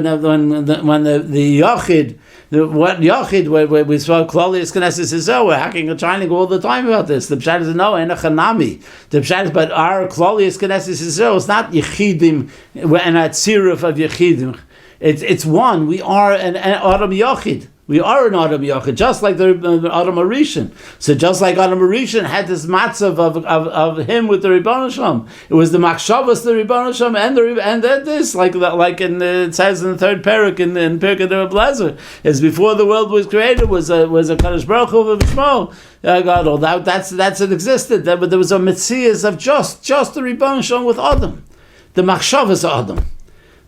when the Yochid, what Yochid, where we saw Klolius Knesset Yisrael, we're hacking and trying to go all the time about this. The Pshat is no, and a Chanami. The Pshat is, but our Klolius Knesset Yisrael is not Yechidim and a Tziruf of Yechidim. It's one. We are an Adam Yochid. We are an Adam Yochid, just like the Adam Arishan. So just like Adam Arishan had this matzav of him with the Rebbeinu Shalom, it was the Machshavas, the Rebbeinu Shalom, and this, like it says in the third parak in Pirkei de Reb Lezer, is before the world was created was a Kadosh Baruch Hu of Shmo. God, all that's it existed. But there was a Metzias of just the Rebbeinu Shalom with Adam, the Machshavas of Adam.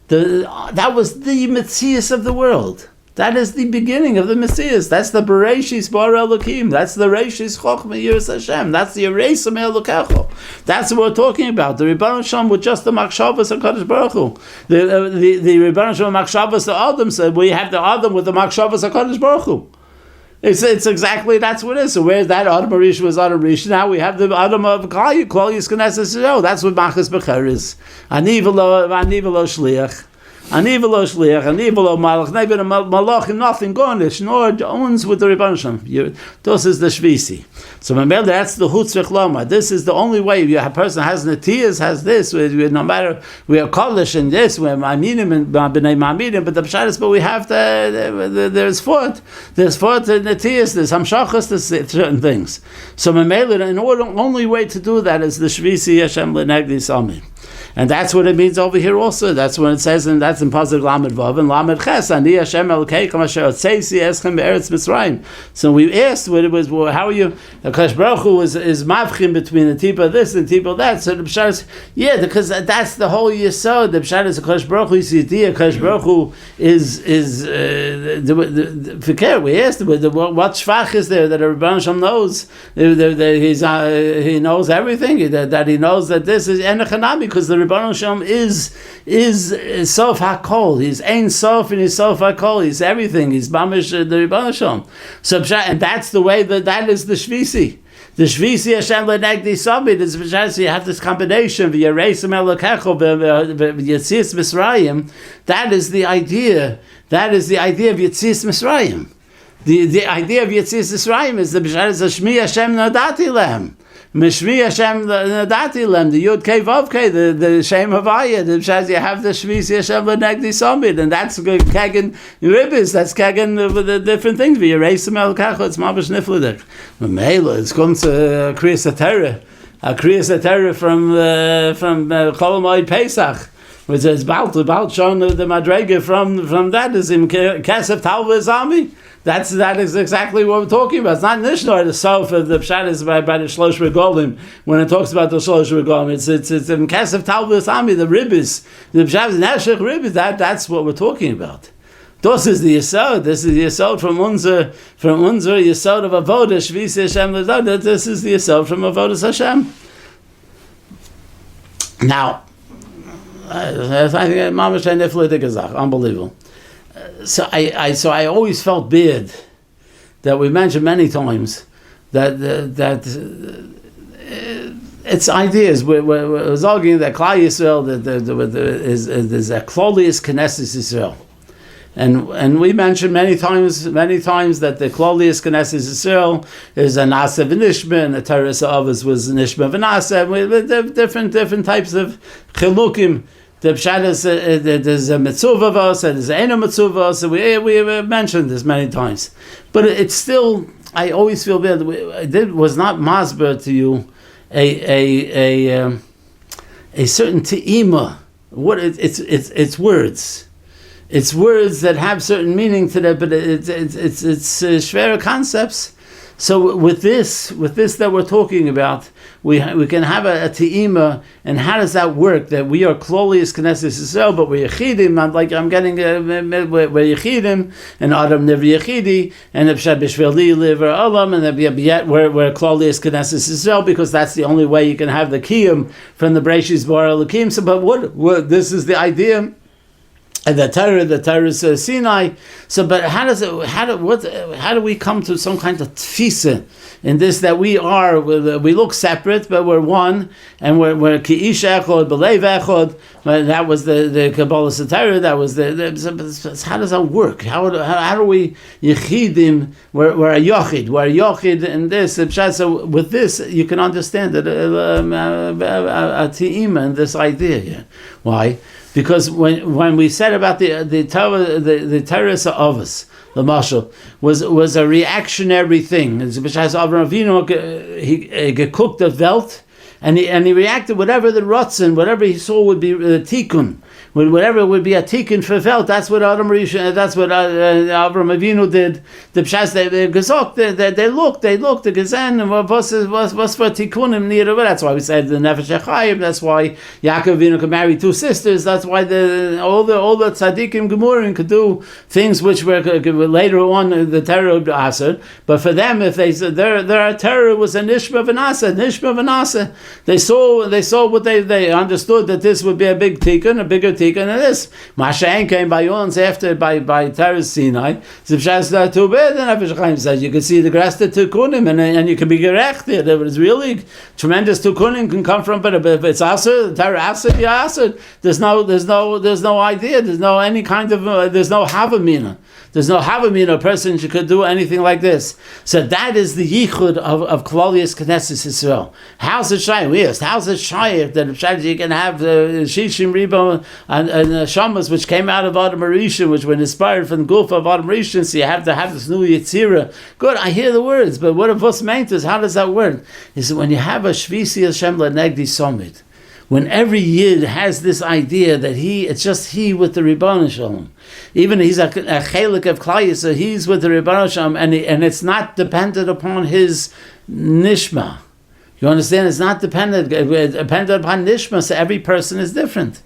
That was the Metzias of the world. That is the beginning of the Messias. That's the Bereshis Bar Elokim. That's the Reshis Chochmah Yiras Hashem. That's the Yereisim Elokecha. That's what we're talking about. The Rebbeinu Shalom with just the Machshavas of Kadosh Baruch Hu. The Rebbeinu Shalom Machshavas of Adam said, we have the Adam with the Machshavas of Kadosh Baruch Hu. It's exactly, that's what it is. So where's that Adam Arish was Adam Arish? Now we have the Adam of Klal Yisrael Knesset. That's what Machas Becher is. Ani v'lo shliach. Ani v'lo shliach, ani v'lo malach, never a malach, nothing garnish, nor owns with the Rebbeinu Shalom. This is the shvisi. So remember, that's the hutzrich loma. This is the only way. A person has netiyas, has this. No matter we are kolish in this, we're ma'aminim and b'nei ma'aminim, but the pshat is, but we have there's fort and netiyas, there's hamshachas, there's certain things. So remember, in order, only way to do that is the shvisi Hashem l'negdi sami. And that's what it means over here also. That's when it says, and that's in positive Lamed Vav and Lamed Ches. Ani Hashem Elokeichem Asher Otzeisi Eschem Be'eretz Mitzrayim. So we asked what it was. Well, how are you? The Kadosh Baruch Hu is mavchim between the tipa this and the tipa that. So the pshat is, yeah, because that's the whole yesod. The pshat is the Kadosh Baruch Hu. Kadosh Baruch Hu is the we asked what shvach is there that a Rebbeinu Shalom knows. He knows everything. That he knows that this is enechanami because the Rebbeinu Shalom is Sof HaKol. He's Ein Sof and he's Sof HaKol. He's everything. He's Mamish the Rebbeinu Shalom. So and that's the way that is the Shvisi. The Shvisi Hashem L'negdi Sabid is so you have this combination of Yereisim Elokecha Yetzias Mitzrayim. That is the idea. That is the idea of Yetzias Mitzrayim. The idea of Yetzias Mitzrayim is the Shmi Hashem Nadati Lehem. Mishmi Hashem Nadati Lem, the Yud Kei Vav Kei, the Shem Havaya, the Shaz, you have the Shvisi Hashem L'negdi Samid, and that's Kagan Ribbis, that's Kagan the different things. V'Yereisim Elokecha, it's Mabash Niflidik. Mela, it's come to Kriyas HaTorah from Chol Moed Pesach, which is about showing the Madrega from that is in Kesef Talva Zami. That is exactly what we're talking about. It's not Nishnor, the Sof of the Pshat is by the Shlosh Regolim. When it talks about the Shlosh Regolim, it's in Kesef Talvus Ami, the Ribbis. The Pshat is Nashech Ribbis. That's what we're talking about. Das is the Yesod. This is the Yesod from unser Yesod of Avodah, Shvisi Hashem L'Zodah. This is the Yesod from Avodah Hashem. Now, I think Mamash Niflitik is unbelievable. So I always felt bad that we mentioned many times that it's ideas. We was arguing that Klal Yisrael is a Klolius Knesset Yisrael. And we mentioned many times that the Klolius Knesset Yisrael is a Nasa v'Nishma, and the Teres Avos was Nishma v'Nasa. Different types of chilukim. The Pshat is there's a mitzvah of us, and there's a eno mitzvah of us. We have mentioned this many times, but it's still. I always feel bad. It was not masber to you a certain te'ima. What it's words. It's words that have certain meaning to them, but it's schwere concepts. So with this that we're talking about, we can have a te'ima, and how does that work? That we are Klolius Knesset Yisrael, but we're Yechidim. We're Yechidim, and Adam never Yechidi, and the Pshat B'Shvili liver Olam, and yet we're Klolius Knesset Yisrael, because that's the only way you can have the Kiyum from the Breishis Bar Elokim. So, but what this is the idea. And the Torah is Sinai. So, but how do we come to some kind of tfisa in this, that we look separate, but we're one, and we're ki'ish echod, b'leiv echod. That was the Kabbalah Torah. That was how does that work? How do we yechidim? We're a yochid. We're a yochid in this. So with this, you can understand that a te'ima and this idea here. Why? Because when we said about the Teres Avos, the mashal was a reactionary thing. B'shas Avraham Avinu, he cooked the Welt, and he reacted whatever the rotzen, whatever he saw would be the tikkun. Whatever would be a tikkun for Welt, that's what Avraham Avinu did. The Pshas, they looked, the Gezen, was for tikkunim near. That's why we said the Nefesh HaChayim. That's why Yaakov Avinu could marry two sisters. That's why all the tzaddikim gemurim could do things which were later on the Torah would be asur. But for them, if they said their Torah was a nishma v'nasa, they saw what they understood, that this would be a big tikkun, a bigger tikkun than this. Mashain came by ons after by Teres Sinai. Zipshas too bad. And Nefesh HaChayim said you can see the grass to tikkunim, and you can be gerecht there. There was really tremendous tikkunim can come from, but if it's asur, Torah asur, yeah asur. There's no idea. There's no any kind of there's no havamina. There's no havamina person who could do anything like this. So that is the yichud of Klolius Knesset Yisrael. How's it shy? Yes. How's it shy that you can have Shishim Ribo and Shamas, which came out of Adam Rishon, which were inspired from the Guf of Adam Rishon, so you have to have this new Yetzirah. Good, I hear the words, but what if what's meant is, how does that work? Is when you have a Shvisi Hashem L'Negdi Summit, when every Yid has this idea that it's just he with the Ribbon Shalom. Even he's a chelik of Klal Yisrael, he's with the Ribbon Shalom, and it's not dependent upon his nishma. You understand? It's not dependent upon nishma, so every person is different.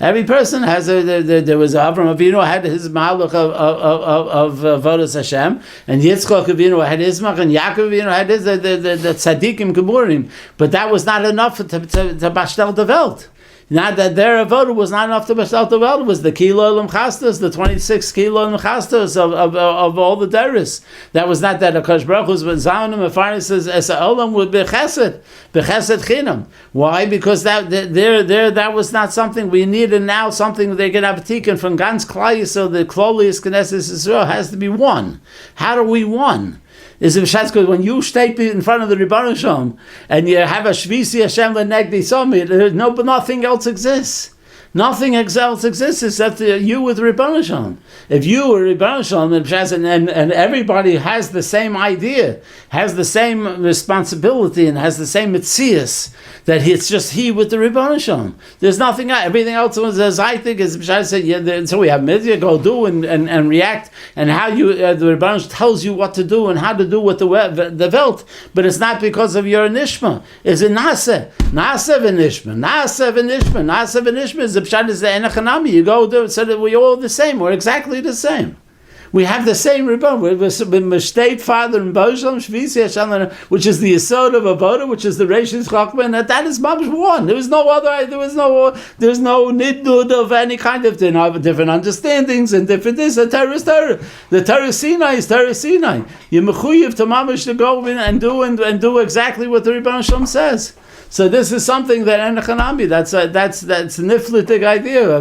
Every person has there was Avraham Avinu had his malach of Avodas Hashem, and Yitzchak Avinu had his malach, and Yaakov Avinu had his the tzaddikim gemurim. But that was not enough to bashtel the Welt. Not that their avodah was not enough to bashtel the Welt. It was the kilo lam chastas, the 26 kilo lam chastas of all the deris. That was not that Akash Baruch Hu's zaonim afaris as a olam would be chesed chinam. Why? Because that was not something we needed. Now something they can have a tikkun from Gans Klal, so the Klolius Knesset Yisrael has to be one. How do we one? Is it because when you stay in front of the Rebbeinu Shalom and you have a Shvisi Hashem L'Negdi Summit, nothing else exists. Nothing else exists except you with Rebbeinu Shalom. If you were Rebbeinu Shalom and everybody has the same idea, has the same responsibility, and has the same mitzias, that it's just he with the Rebbeinu Shalom. There's nothing else. Everything else was as I think is B'shai said. So we have mitzvah, go do and react, and how you the Rebbeinu Shalom tells you what to do and how to do with the Welt. But it's not because of your nishma. It's a nasa v'nishma is the pshat is the enachanami. You go there so that we're all the same. We're exactly the same. We have the same Ribbon. We're state father and Bosham, Shvisi Hashem, which is the Yesod of Avodah, which is the Rishis Chachma, and that is Mamash one. There was no other. There's no nidud of any kind of thing. Have different understandings and different this. The Torah is Torah. The Torah Sinai is Torah Sinai. You're mechuyev to Mamash to go in and do exactly what the Rebbeinu Shalom says. So this is something that Enochanami, that's niflitic idea.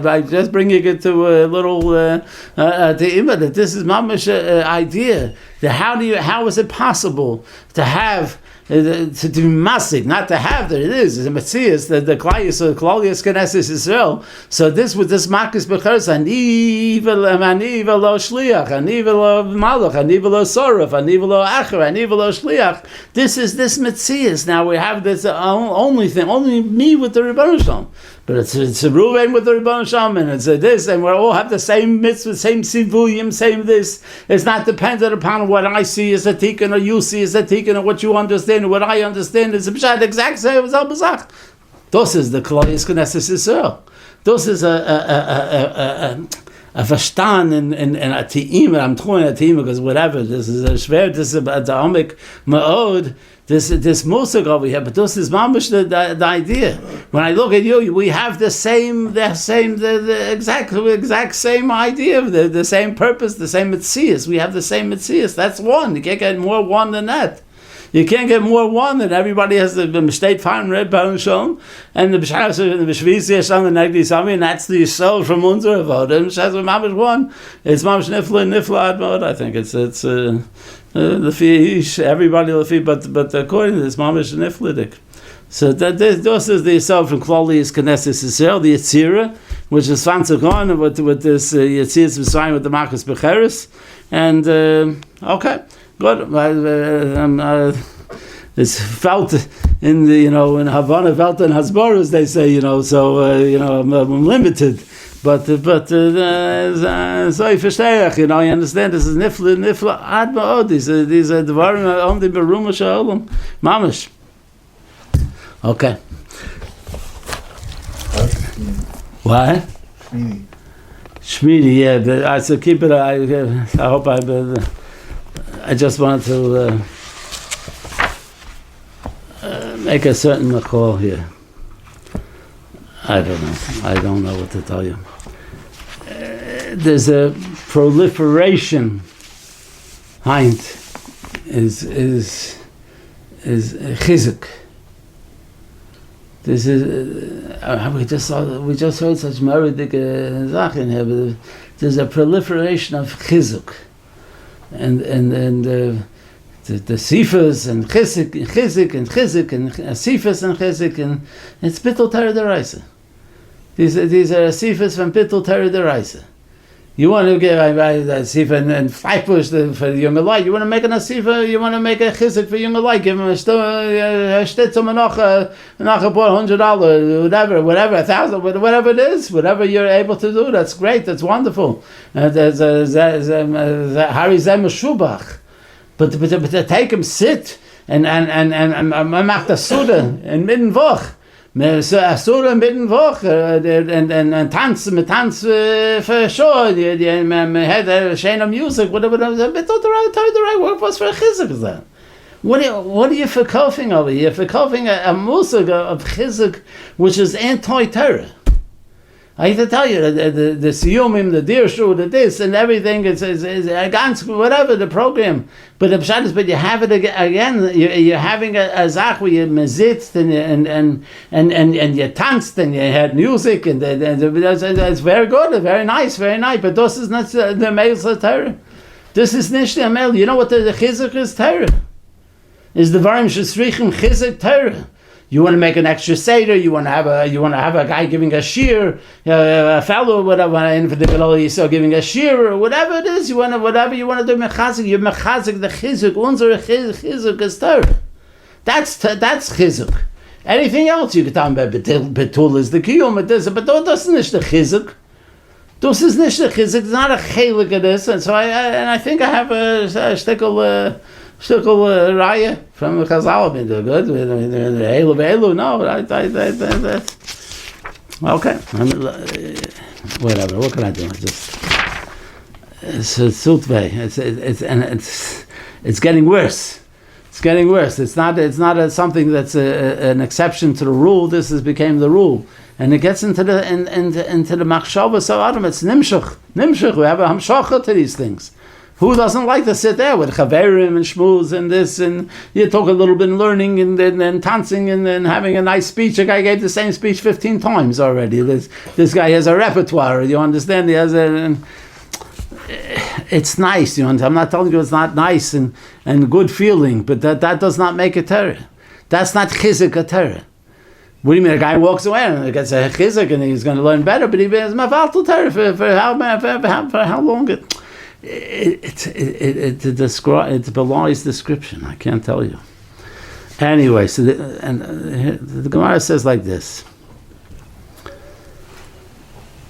I just bringing it to a little that this is mamash idea. That how is it possible to have to do masik, not to have that it is. It's a Metzias, the Klalius Knesses Israel. So this with this Makis Bechers, ani velo shliach, ani velo malach, ani velo soraf, ani velo acher, ani velo shliach. This is this Metzias. Now we have this only thing, only me with the Rebbeinu Shalom. But it's a Ruvain with the Rebbeinu Shalom, and it's this, and we all have the same mitzvah, same sivuyim, same this. It's not dependent upon what I see as a tikkun, or you see as a tikkun, or what you understand, or what I understand is the exact same as al-Bazach. This is the Klalius Knesses Yisrael. This is a verstanden in a team, I'm throwing a team because whatever, this is a schwer, this is a da'amik ma'od, this musig over here, but this is mamish the idea. When I look at you, we have the exact same idea, the same purpose, the same mitzias. We have the same mitzias. That's one. You can't get more one than that. You can't get more one than everybody has the state fine red bone shown, and the b'shas and the b'shvisi shown the negdi sami, and that's the soul from unzer avoda. And b'shas mamish one. It's mamish nifla admod. I think it's the fish everybody the but according to this mamish niflidik. So this is the soul from Klalius Knesses Yisrael, the Yetzirah, which is Fanzagon with this Yetzirah Mitzrayim with the Marcus Becheres, and okay. Good. It's felt in the in Havana, felt in Hasbara, as they say, So I'm limited, but so I verstehe, I understand. This is nifla ad ma'od. These are dvarim only beruma shalom, mamish. Okay. What? Shmini. Yeah. But I said keep it. I hope I just wanted to make a certain call here. I don't know what to tell you. There's a proliferation. Heint is chizuk. This is we just heard such meridik zachen here, but there's a proliferation of chizuk. And the sifas and chizik and sifas and chizik and it's bittul Torah deraisa. These are sifas from bittul Torah deraisa. You want to get a sifa and fleipush for the younger light. You want to make a sifa. You want to make a chizik for younger light. Give him a shtetz manocha $100, whatever, 1,000, whatever it is, whatever you're able to do. That's great. That's wonderful. There's Hari Zem Shubach, but to take him sit and mach the suda in mitten Woch. Asura mitten Woch and tanz for sure. Die had a shane of music. Whatever. But the right word was for a chizuk is that. What are you verkaufen over here? Verkaufen a musik of chizuk which is anti-Torah. I have to tell you the siyumim, the dirshu, the this and everything is against whatever the program. But the pshat is, but you have it again. You're having a zach where you mezitzt and you danced and you had music and it's very good, very nice. But this is not the male Torah. This is nicht the male. You know what the chizuk is Torah? Is the varim shesrichim chizuk Torah. You want to make an extra seder. You want to have a guy giving a shiur, a fellow, whatever, and for the below so giving a shiur or whatever it is. Whatever you want to do mechazik. You mechazik the chizuk. Unser chizuk is Torah. That's chizuk. Anything else you can tell me about betul is the kiyum. It is, but das ist nicht the chizuk. Das ist nicht the chizuk. It's not a chelik of this. And so I think I have a shtickle. Shtukul raya from Chazal, good. Elu, no. Okay. Whatever. What can I do? It's getting worse. It's getting worse. It's not something that's an exception to the rule. This has become the rule, and it gets into the machshava. So Adam, it's nimshach. We have a hamshacha to these things. Who doesn't like to sit there with chaverim and shmooze and this, and you talk a little bit in learning and dancing and having a nice speech? A guy gave the same speech 15 times already. This guy has a repertoire. You understand? He has it's nice. You understand? I'm not telling you it's not nice and good feeling, but that does not make a Torah. That's not chizik a Torah. What do you mean? A guy walks away and gets a chizik and he's going to learn better, but he has mafaltal Torah for how long? It belies description. I can't tell you. Anyway, so the Gemara says like this.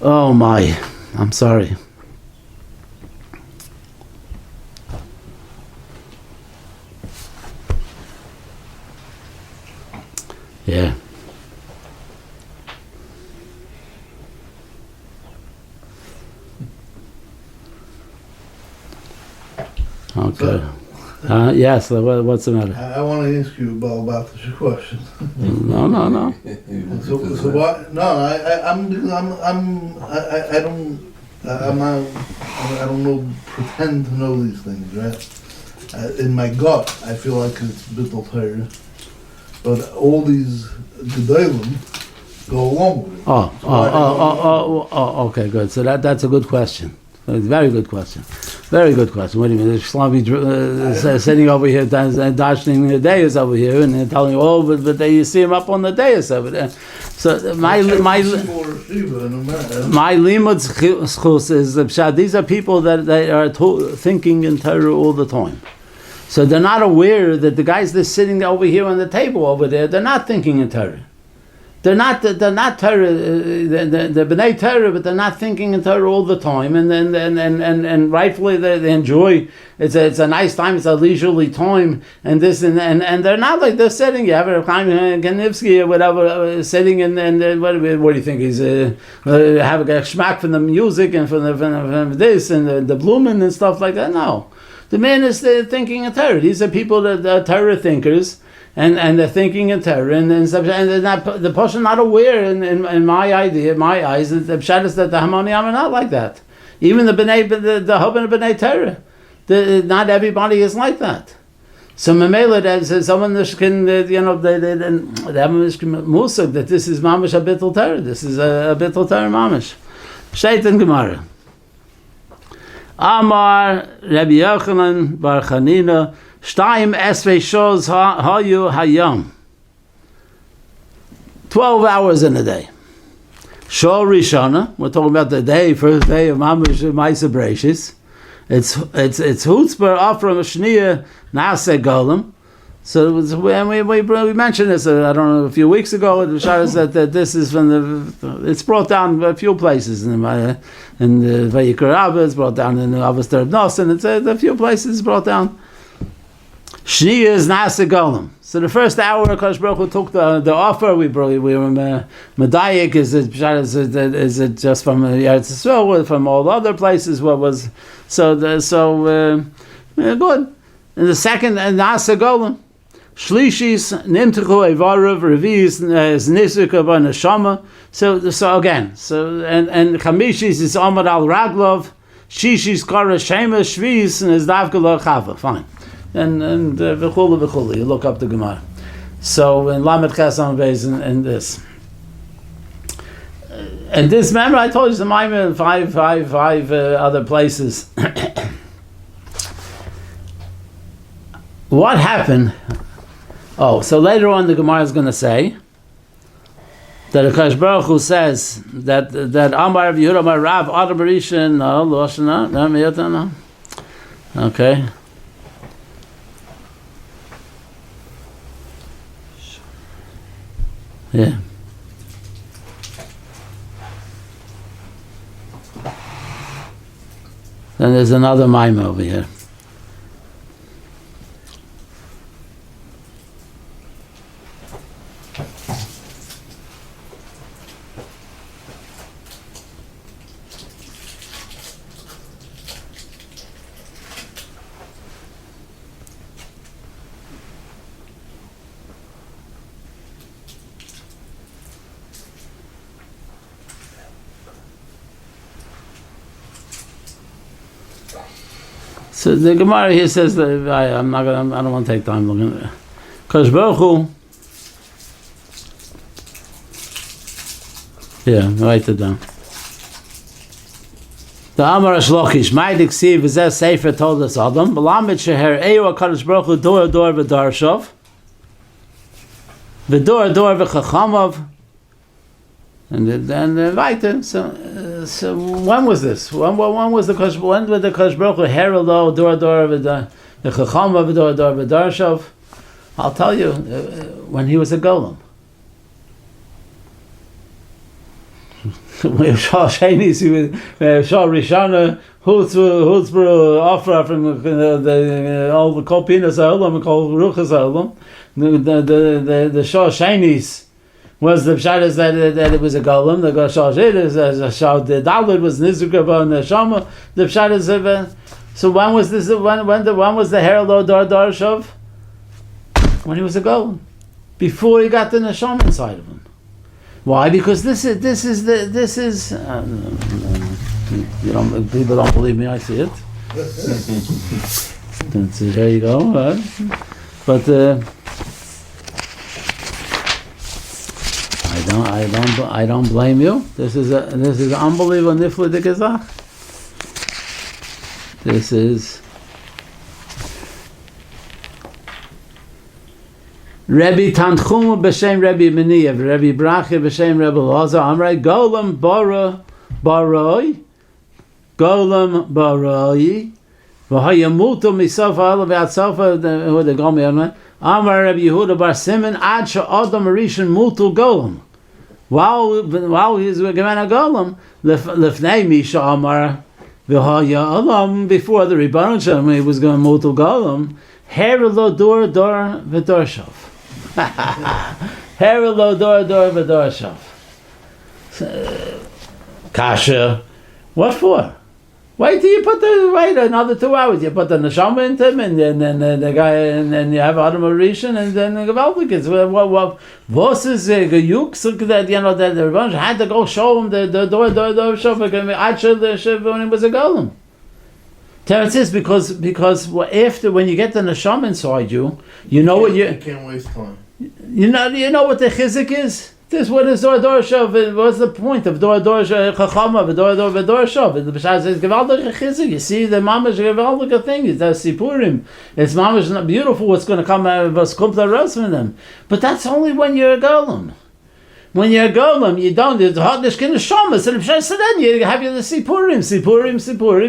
Oh my, I'm sorry. Yeah. Okay. Yes, what's the matter? I want to ask you about this question. No. So what? No, I don't know, pretend to know these things, right? In my gut, I feel like it's bittul Torah, but all these gedolim go along with it. Okay, good. So that's a good question. A very good question. Very good question. What do you mean? Shlomi sitting over here, dashing the dais over here, and they're telling you, but you see him up on the dais over there. So my limud schus is these are people that they are thinking in Torah all the time. So they're not aware that the guys that's sitting over here on the table over there, they're not thinking in Torah. They're not Torah, they're B'nai Torah, but they're not thinking in Torah all the time, and rightfully they enjoy. It's a nice time, it's a leisurely time, and this and they're not like they're sitting. You have a Kanivsky or whatever sitting and what do you think he's have a schmack from the music and from this and the blooming and stuff like that? No, the man is thinking in Torah. These are people that are Torah thinkers. And they're thinking in Torah, and they're not, the person not aware in my eyes, that the pshat is that the Hamoniyam are not like that. Even the Hobin of B'nai Torah, not everybody is like that. So Mamela, that says someone can, they have a musag that this is mamish a bittul Torah. This is a bittul Torah mamish. Shaitan Gemara. Amar Rabbi Yochanan Bar Chanina. Shtaim esrei shos hayu hayam. 12 hours in a day. Shor Rishana, we're talking about the day, first day of Mamish Maisa Breishis. It's Hutzbar Afram Shniya Nase Golem. So we mentioned this, I don't know, a few weeks ago. It shows that this is from it's brought down a few places in the Vayikra Abba, it's brought down in the Avastar Nosen, it's a few places brought down. Shniya is Nasa Golem. So the first hour, Akash Baruch Hu took the offer. We were Medayik. Is it just from Eretz Yisrael, from all other places? What was good? And the second Nasa Golem. Shlishis Nimtuchu Evarav Revis is Nisika Neshama. So again. And Chamishis is Amar Al Raglov. Shishis Kara Shema Shvis and is Davgala Chava. Fine. And v'chulu, you look up the Gemara. So in Lamed Chesam Beis and this. And this, remember I told you the Maimon in five other places. What happened? So later on the Gemara is going to say that Akash Baruch Hu says that Amar Rav Yehuda Amar Rav Adam Rishon no. Okay. Yeah. Then there's another mime over here. So the Gemara here says that I don't want to take time looking at it. Kosh Baruch Hu, write it down. The Amar Shlokish, Ma'adik Siv, V'zeh Sefer told us Adam, B'lamet Sheher Ewa Kadosh Baruch Hu Dor V'Darshov, V'Dor V'Chachamav, and then weiter. So when was this? When was the Kosh? When did the Kosh Baruch Hu Herald Dor V'Chachamav V'Dor V'Darshov? I'll tell you, when he was a golem. Shah Shainis, Shah Rishana, Hutzbro, Afra from all the Kolpinas Ha'olam and Kol Ruchas Ha'olam. The Shah Shainis was the Pshat that it was a golem. The Shah Shainis, the Dalid was Nizukava and the Shama. The Pshat is so when was this? When was the Herald Dar Darshov? When he was a golem, before he got the Neshama inside of him. Why? Because this is people don't believe me. I see it. There you go. But I don't blame you. This is unbelievable. Nifla de Gezach. This is Rebbe Tanchum b'shem Rebbe Meniev, Rebbe Bracha b'shem Rebbe Lazar, Amrei Golem Baroi, V'hayamutu misof ha'alav v'atsofa, who the Gomi Amar Rebbe Yehuda Bar Simon, Ad she'adam rishon mutu Golem. While he's given a Golem, lefnei Misha Amar v'haya'alam, before the Rebbeinu Shalom, he was going mutu Golem, Herelo dor v'dorshav. Herelo dor v'dorshav. Kasha. What for? Wait till you wait another 2 hours. You put the neshama into him, and then the guy, and then you have Adam Rishon, and then the Gavaldikas. What is Gayuk? So that the Rebbeinu had to go show him the dor v'dorshav when he was a golem. Terence is because after when you get the neshama inside you, you know what you can't waste time. You know what the chizik is. This what is dor shav. What's the point of dor chachama v'dor shav? The Pesach says gevaldik chizik. You see the mamash gevaldik thing. It's sipurim. It's mamash not beautiful. What's going to come out of us? Kumta ras from them. But that's only when you're a golem. When you're a golem, you don't. It's hot. There's kind of shamas. So then you have the sipurim.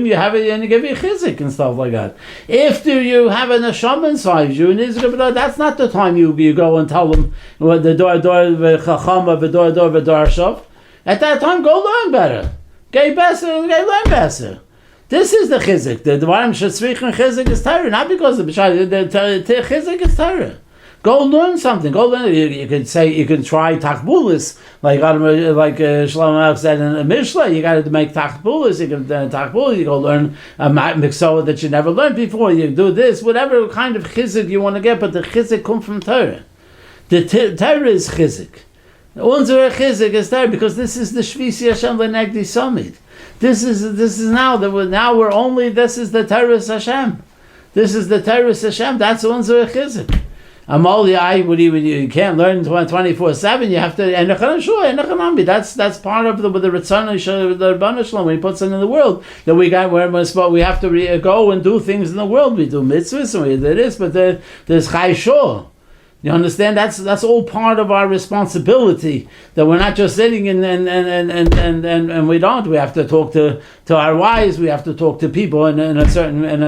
You have it, and you give you chizik and stuff like that. After you have a neshama inside you, that's not the time you go and tell them what the dor chachama v'dor v'darshav. At that time, go learn better. Get learn better. This is the chizik. The dvarim shetzrichen chizik is Torah, not because the chizik is Torah. Go learn something. Go learn. You can try tachbulis, like Shlomo said in the Mishnah. You got to make tachbulis. You can tachbulis. You go learn a miksoah that you never learned before. You do this, whatever kind of chizik you want to get. But the chizik comes from Torah. The Torah is chizik. Unser chizik is Torah because this is the Shvisi Hashem Lenegdi Summit. This is now that we're only. This is the Torah Hashem. This is the Torah Hashem. That's unser chizik. You can't learn 24/7. You have to. That's part of the Ritzon the Rebbeinu Shalom when he puts it in the world that we got where we have to go and do things in the world. We do mitzvahs and we do this, but there's Chai Shor. You understand? That's all part of our responsibility. That we're not just sitting and we don't. We have to talk to our wives. We have to talk to people in a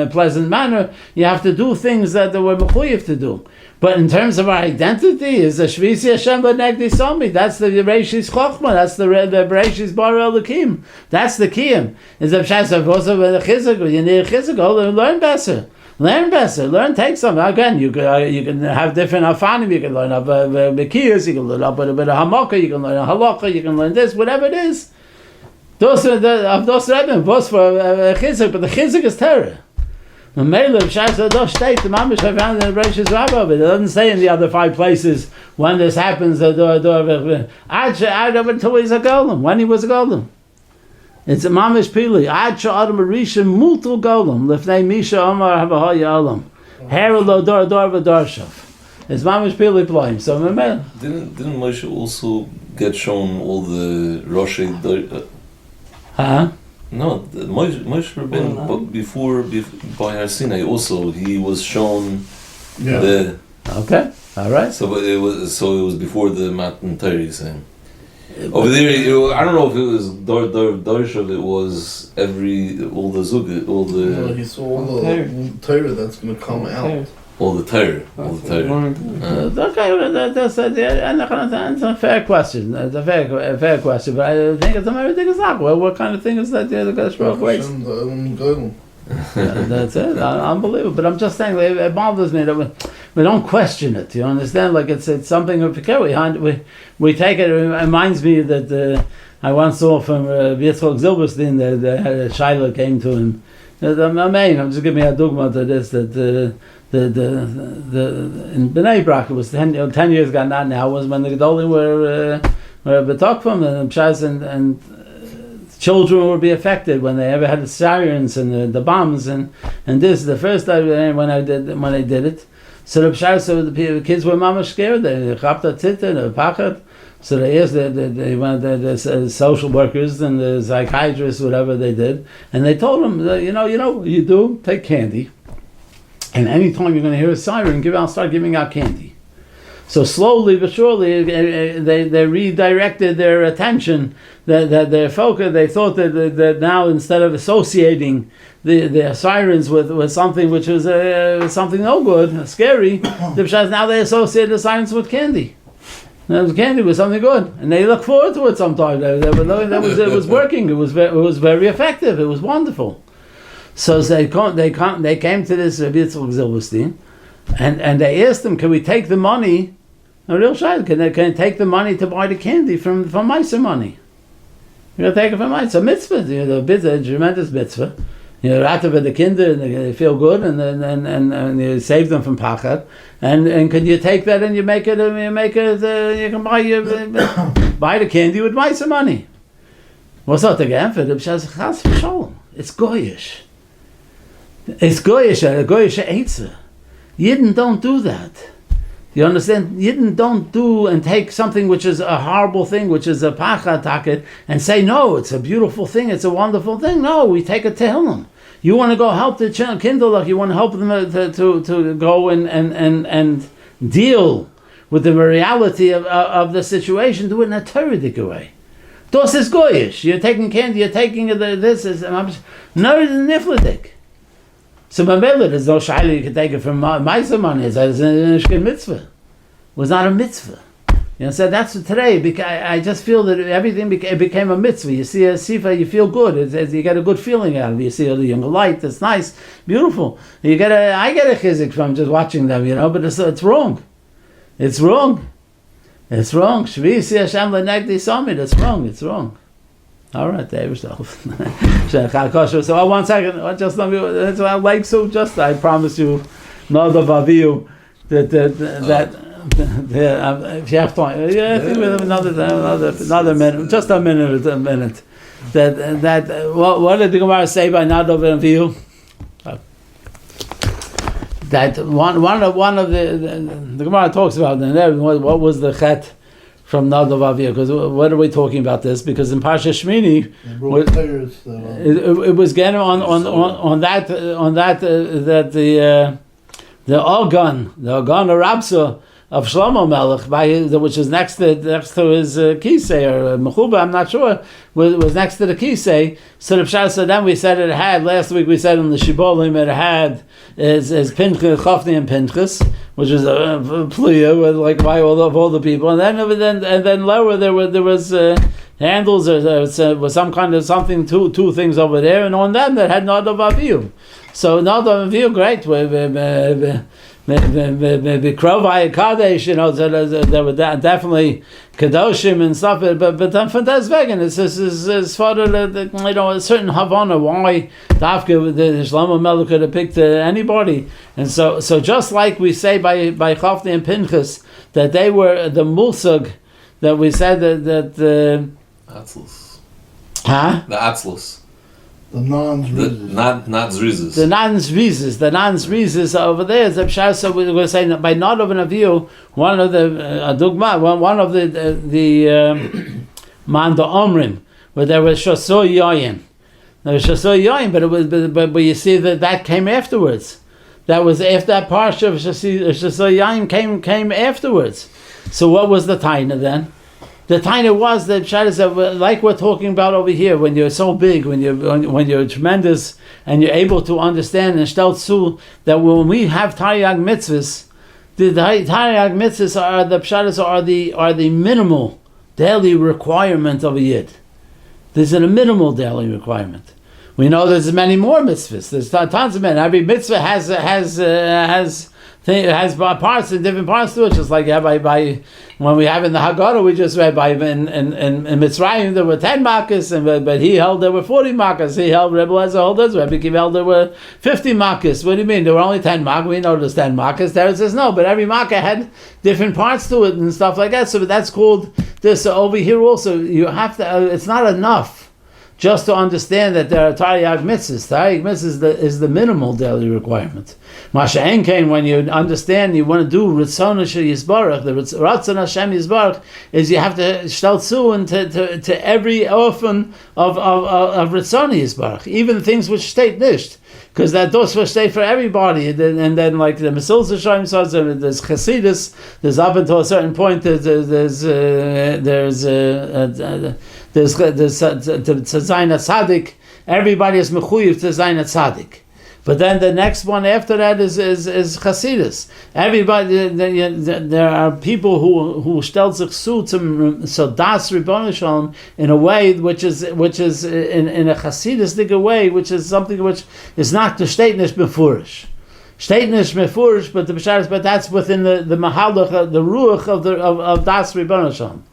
pleasant manner. You have to do things that we're mechuyev to do. But in terms of our identity, is the Shvisi Hashem B'negdi Somi. That's the Reishis Chochma. That's the Reishis Bar Elokim. That's the Kiyam. Is the Pshas of also the Chizuk. You need a Chizuk. Learn better. Learn. Take some. Again, you can have different afanim. You can learn of Bekiyas. You can learn a bit of Hamakah. You can learn a Halakha. You can learn this. Whatever it is. Those Rebbe. Those for Chizuk. But the Chizuk is Torah. The Mele of Shas Adosh state the Mamish I found in the Bereshis Rabbah, but it doesn't say in the other 5 places when this happens. Until he's a golem. When he was a golem. It's a mamish pili. Ad sha'adam arishim mutal golem lefnei misha amar havahaya alam. Herelo dor v'darshav. It's mamish pili ployim. So didn't Moshe also get shown all the Roshei? Huh? No, Moshe Rabbeinu, but before by Har Sinai also he was shown the. Okay, all right. So it was before the Matan Torah. You're saying over there, I don't know if it was Darshav. It was all the zug, all the. No, he saw all the Torah that's going to come out. All the Torah. Okay, that's a fair question. It's a fair question, but I think it's a very big example. Well, what kind of thing is that the Kadosh Baruch Hu waits? That's it. Unbelievable. But I'm just saying, it bothers me that we don't question it. You understand? Like it's something we take it. It reminds me that I once saw from Yitzchak Zilberstein that Shiloh came to him. I'm just giving me a dogma to this that. In Bnei Brak, it was 10 years ago now, was when the Gedolim were betokfim and Pshaz and children would be affected when they ever had the sirens and the bombs and this the first time when I did it. So the Pshaz, so the kids were mamash scared. They chapta tita and pachat. So they asked the social workers and the psychiatrists, whatever they did, and they told them, you know what you do? Take candy. And anytime you're going to hear a siren, start giving out candy. So slowly but surely, they redirected their attention, their focus. They thought that now instead of associating the sirens with something which was something no good, scary, now they associate the sirens with candy. And candy was something good, and they look forward to it sometimes. It was working. It was very effective. It was wonderful. So they came to this Rabbi Yitzchak Zilberstein, and they asked him, "Can we take the money? A real child, can they take the money to buy the candy from Meiser money? You're gonna take it from Meiser. Mitzvah, the tremendous mitzvah. After the kinder, and they feel good, and you save them from pachat. And can you take that and you make it? You can buy the candy with Meiser money. What's that again for the Pshaz? It's goyish. It's goyish, a goyish eitzah. Yidden don't do that. You understand? Yidden don't do and take something which is a horrible thing, which is a pacha taket, and say, no, it's a beautiful thing, it's a wonderful thing. No, we take it to Tehillim. You want to go help the kindle, you want to help them to go and deal with the reality of the situation, do it in a Torah-dik way. Dos is goyish. You're taking candy, you're taking this is no nifladik. So Mamela, there's no shaila you can take it from Meiser money. It's a mitzvah. It was not a mitzvah. So that's today. I just feel that everything became a mitzvah. You see a sifa, you feel good. You get a good feeling out of it. You see a young light. It's nice, beautiful. I get a chizik from just watching them, but it's wrong. It's wrong. It's wrong. Shvisi Hashem lenegdi samid. It's wrong. It's wrong. All right, David. So 1 second. Just let me. That's what I like. So just I promise you, Nada Vaviu, that if you have time, I think we have another minute. Just a minute. That what did the Gemara say by Nada Vaviu? That one of the Gemara talks about what was the chet from Nadav Aviyah, because what are we talking about this? Because in Parsha Shmini, it was getting on that the Organ Rabsa of Shlomo Melech, which is next to his kisei or mechuba, I'm not sure, was next to the kisei. So the Pshas, so then we said it had, last week we said in the Shibolim it had is Pinchas, Chofni and Pinchas, which is a pliya with like by all the people, and then lower there was handles or was some kind of something, two things over there, and on them that had Nadav Avihu. So Nadav Avihu, great. The Krovai Kadesh, there were definitely Kadoshim and stuff, but then for Desvegen, it's for a certain Havana why Dafka the Shlomo Melech could have picked anybody, and so just like we say by Chofni and Pinchas that they were the Mulsug, that we said that Huh? The Atzlus. The non-Zrizes. Not Zrizes. The non-Zrizes over there. The Pshas, so we were saying that by not of an Aviu, one of the one of the Man Omrim, where there was Shasoi Yayin. There was Shasoi Yayin, but it was but you see that came afterwards. That was after that parsha of Shasoi Yayin came afterwards. So what was the taina then? The taina was that Pshat, like we're talking about over here, when you're so big, when you're tremendous, and you're able to understand and shtel that when we have Taryag mitzvahs, the Taryag mitzvahs are the Pshat are the minimal daily requirement of a yid. There's a minimal daily requirement. We know there's many more mitzvahs. There's tons of men. Every mitzvah has parts and different parts to it. Just like by when we have in the Haggadah, we just read by in Mitzrayim there were 10 makkos, but he held there were 40 makkos. He held Rebbe Lezer held this. Rebbe Kiva held there were 50 makkos. What do you mean? There were only 10 makkos. We know there's 10 makkos. There says no, but every makkah had different parts to it and stuff like that. So that's called this. So over here also you have to. It's not enough just to understand that there are Taryag mitzvahs. Taryag mitzvahs is the minimal daily requirement. Masha Enkein, when you understand, you want to do Ritzon Hashem Yisbarach, the Ratzon Hashem Yisbarach, is you have to shtel tzu to every orphan of Ritzon Yisbarach, even things which state nisht. Because that does will stay for everybody, and then like the Mesil Zishayim says, there's Chasidus, there's up until a certain point, there's to Zayin Tzaddik. Everybody is mechuyev to Zayin Tzaddik. But then the next one after that is Chasidus. Everybody, there are people who stel sich so das Ribono Shalom in a way which is in a Chasidus way, which is something which is not the Shteitnish Mefurish. Shteitnish Mefurish, but that's within the Mahalach, the Ruach of das Ribono Shalom.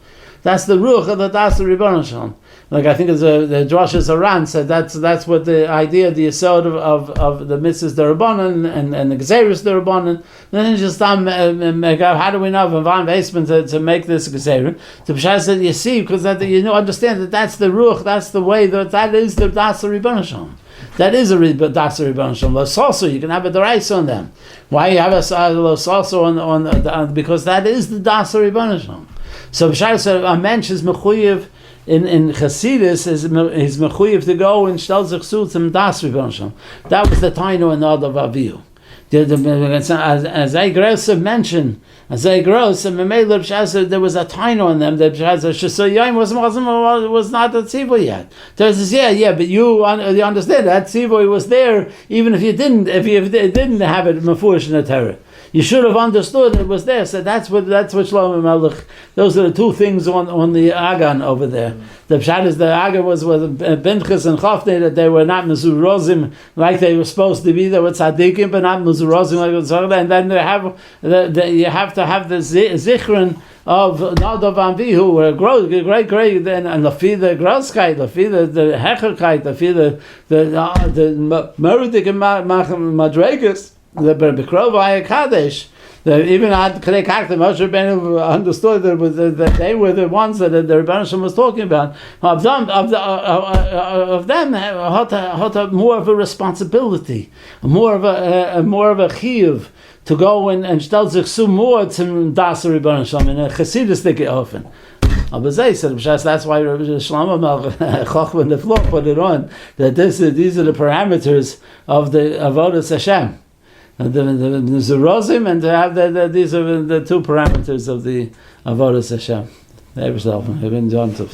That's the ruach of the das Ribono Shalom. Like I think it's the Droshes Aran said that's what the idea, the yesod of the mitzvahs derabanan and the gzeirus derabanan. Then just how do we know van basement to make this gzeirus? The Pshas said you see because that you understand that's the ruach, that's the way that is the das Ribono Shalom. That is a das Ribono Shalom. Los also you can have a deraisa on them. Why you have a los also on because that is the das Ribono Shalom. So a mensch is mechuyev in Chasidus is mechuyev to go and shtel zich zu zum das Ribono Shalom. That was the taino and of Avihu. As I gross mentioned, as I gross and there was a taino on them that Shasayim was not a tzivoy yet. So it says but you understand that tzivoy was there even if you didn't have it mefurish in the Torah. You should have understood it was there. So that's what Shlomo Melech. Those are the two things on the Agan over there. The pshat is the Agan was Binchas and Chofne that they were not mezurozim like they were supposed to be. They were tzaddikim, but not mezurozim like tzaddikim. And then you have to have the zichron of Nadav and Avihu, were great, then and Lafi the Groskite, Lafi the Hecherkite, Lafi the Merudik and Madregas. The Bekrovai Kadesh, even had Kedei Kakta, Moshe Rabbeinu understood that they were the ones that the Rebbeinu Shem was talking about. Of them had more of a responsibility, more of a chiyuv to go and shtel sich zu more to das Rebbeinu Shem in a Chasidistic often. Aber they said that's why Shlomo Melech Chochmah the floor put it on that these are the parameters of the Avodas Hashem. The Zerozim and to have these are the two parameters of the Avodas Hashem. They were self. Yontif.